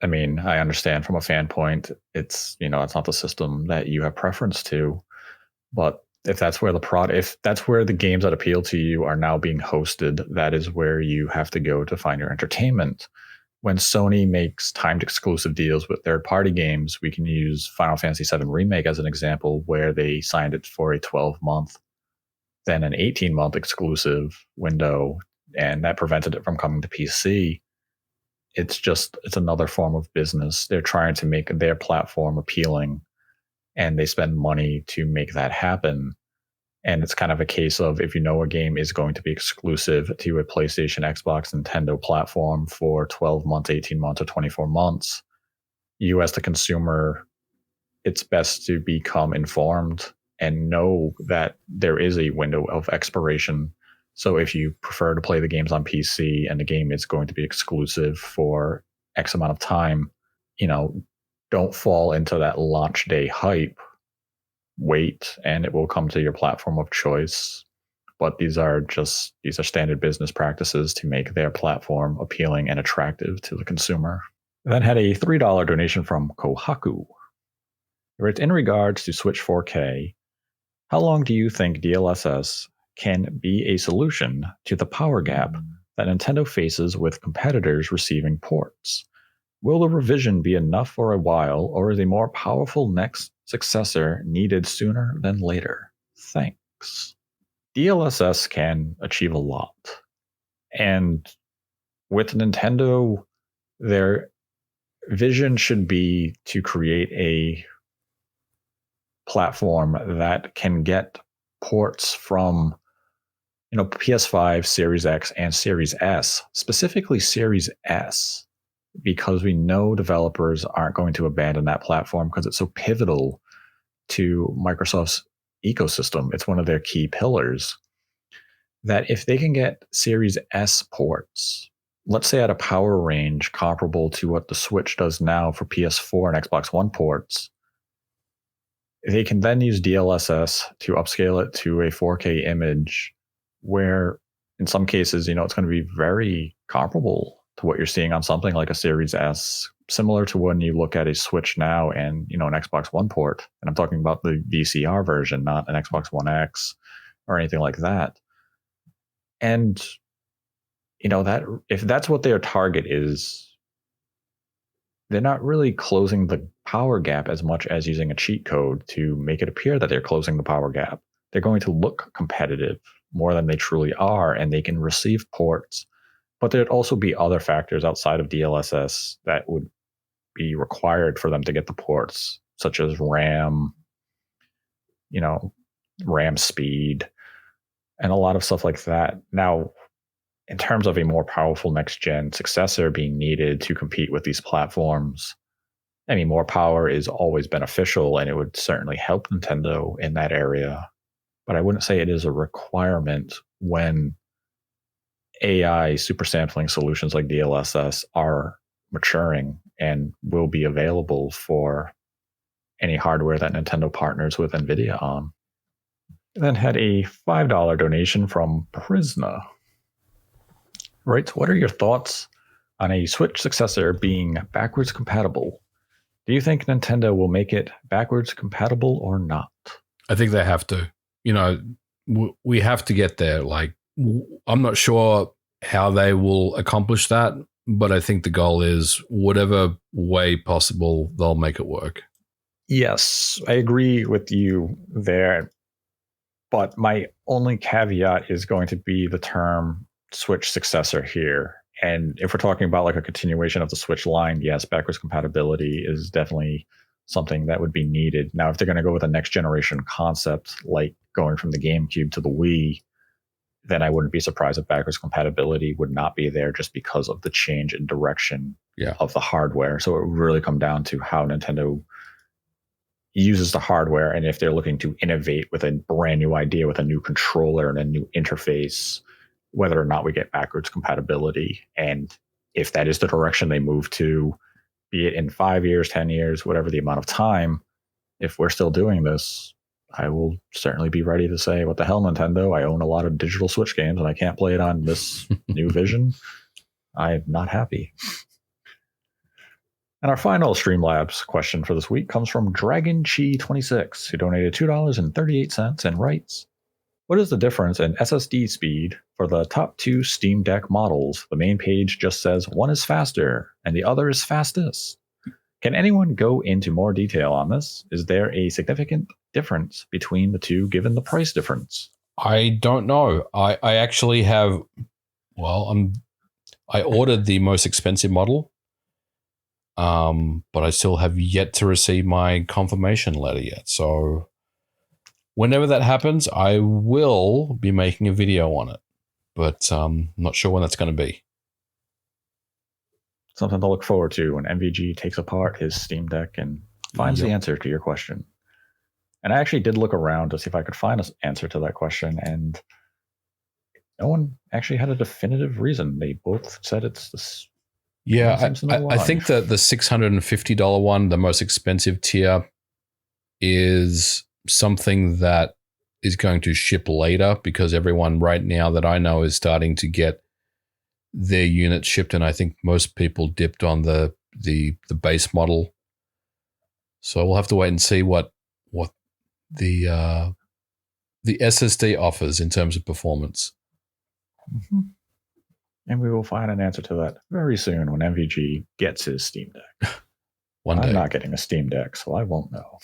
I mean, I understand from a fan point, it's, you know, it's not the system that you have preference to, but if that's where if that's where the games that appeal to you are now being hosted, that is where you have to go to find your entertainment. When Sony makes timed exclusive deals with third-party games, we can use Final Fantasy VII Remake as an example, where they signed it for a 12-month, then an 18-month exclusive window, and that prevented it from coming to PC. It's another form of business. They're trying to make their platform appealing, and they spend money to make that happen. And it's kind of a case of, if you know a game is going to be exclusive to a PlayStation, Xbox, Nintendo platform for 12 months, 18 months, or 24 months, you as the consumer, it's best to become informed and know that there is a window of expiration. So if you prefer to play the games on PC and the game is going to be exclusive for X amount of time, you know, don't fall into that launch day hype. Wait, and it will come to your platform of choice. But these are standard business practices to make their platform appealing and attractive to the consumer. Then had a $3 donation from Kohaku. It's in regards to Switch 4K. How long do you think DLSS can be a solution to the power gap that Nintendo faces with competitors receiving ports? Will the revision be enough for a while, or is a more powerful next successor needed sooner than later? Thanks. DLSS can achieve a lot. And with Nintendo, their vision should be to create a platform that can get ports from, you know, PS5, Series X, and Series S, specifically Series S, because we know developers aren't going to abandon that platform because it's so pivotal to Microsoft's ecosystem. It's one of their key pillars. That if they can get Series S ports, let's say at a power range comparable to what the Switch does now for PS4 and Xbox One ports, they can then use DLSS to upscale it to a 4K image where in some cases, you know, it's going to be very comparable to what you're seeing on something like a Series S, similar to when you look at a Switch now and, you know, an Xbox One port. And I'm talking about the VCR version, not an Xbox One X or anything like that. And, you know, that if that's what their target is, they're not really closing the power gap as much as using a cheat code to make it appear that they're closing the power gap. They're going to look competitive more than they truly are, and they can receive ports. But there'd also be other factors outside of DLSS that would be required for them to get the ports, such as RAM, you know, RAM speed, and a lot of stuff like that. Now, in terms of a more powerful next-gen successor being needed to compete with these platforms, I mean, more power is always beneficial, and it would certainly help Nintendo in that area. But I wouldn't say it is a requirement when AI super sampling solutions like DLSS are maturing and will be available for any hardware that Nintendo partners with NVIDIA on. And then had a $5 donation from Prisna. Right, what are your thoughts on a Switch successor being backwards compatible? Do you think Nintendo will make it backwards compatible or not? I think they have to. You know, we have to get there. Like, I'm not sure how they will accomplish that, but I think the goal is whatever way possible, they'll make it work. Yes, I agree with you there. But my only caveat is going to be the term Switch successor here. And if we're talking about like a continuation of the Switch line, yes, backwards compatibility is definitely something that would be needed. Now, if they're going to go with a next generation concept, like going from the GameCube to the Wii, then I wouldn't be surprised if backwards compatibility would not be there just because of the change in direction of the hardware. So it would really come down to how Nintendo uses the hardware, and if they're looking to innovate with a brand new idea with a new controller and a new interface, whether or not we get backwards compatibility. And if that is the direction they move to, be it in 5 years, 10 years, whatever the amount of time, if we're still doing this, I will certainly be ready to say, what the hell, Nintendo? I own a lot of digital Switch games and I can't play it on this new vision. I'm not happy. And our final Streamlabs question for this week comes from DragonChi26, who donated $2.38 and writes, what is the difference in SSD speed for the top two Steam Deck models? The main page just says one is faster and the other is fastest. Can anyone go into more detail on this? Is there a significant difference between the two given the price difference? I don't know. I actually have, I ordered the most expensive model, but I still have yet to receive my confirmation letter yet. So whenever that happens, I will be making a video on it, but I'm not sure when that's going to be. Something to look forward to when MVG takes apart his Steam Deck and finds the answer to your question. And I actually did look around to see if I could find an answer to that question, and no one actually had a definitive reason. They both said it's this. Yeah, I think that the $650 one, the most expensive tier, is something that is going to ship later because everyone right now that I know is starting to get their units shipped, and I think most people dipped on the base model. So we'll have to wait and see what the SSD offers in terms of performance. Mm-hmm. And we will find an answer to that very soon when MVG gets his Steam Deck. One day. I'm not getting a Steam Deck, so I won't know.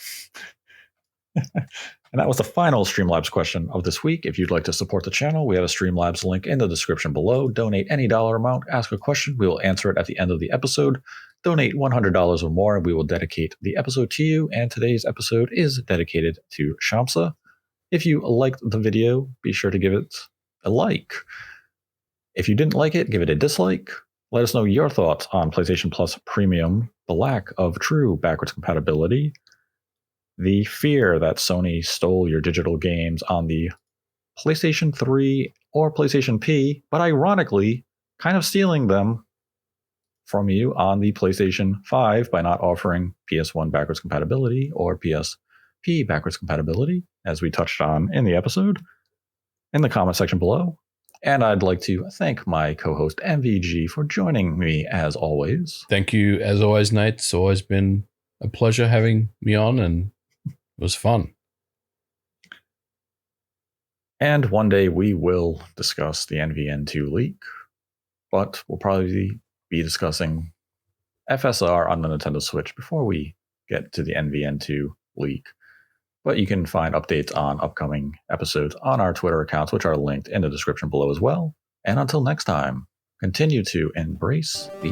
And that was the final Streamlabs question of this week. If you'd like to support the channel, we have a Streamlabs link in the description below. Donate any dollar amount, ask a question. We will answer it at the end of the episode. Donate $100 or more, and we will dedicate the episode to you. And today's episode is dedicated to Shamsa. If you liked the video, be sure to give it a like. If you didn't like it, give it a dislike. Let us know your thoughts on PlayStation Plus Premium, the lack of true backwards compatibility, the fear that Sony stole your digital games on the PlayStation 3 or PlayStation P, but ironically, kind of stealing them from you on the PlayStation 5 by not offering PS1 backwards compatibility or PSP backwards compatibility, as we touched on in the episode, in the comment section below. And I'd like to thank my co-host MVG for joining me as always. Thank you as always, Nate. It's always been a pleasure having me on, and it was fun. And one day we will discuss the NVN2 leak, but we'll probably be discussing FSR on the Nintendo Switch before we get to the NVN2 leak. But you can find updates on upcoming episodes on our Twitter accounts, which are linked in the description below as well. And until next time, continue to embrace the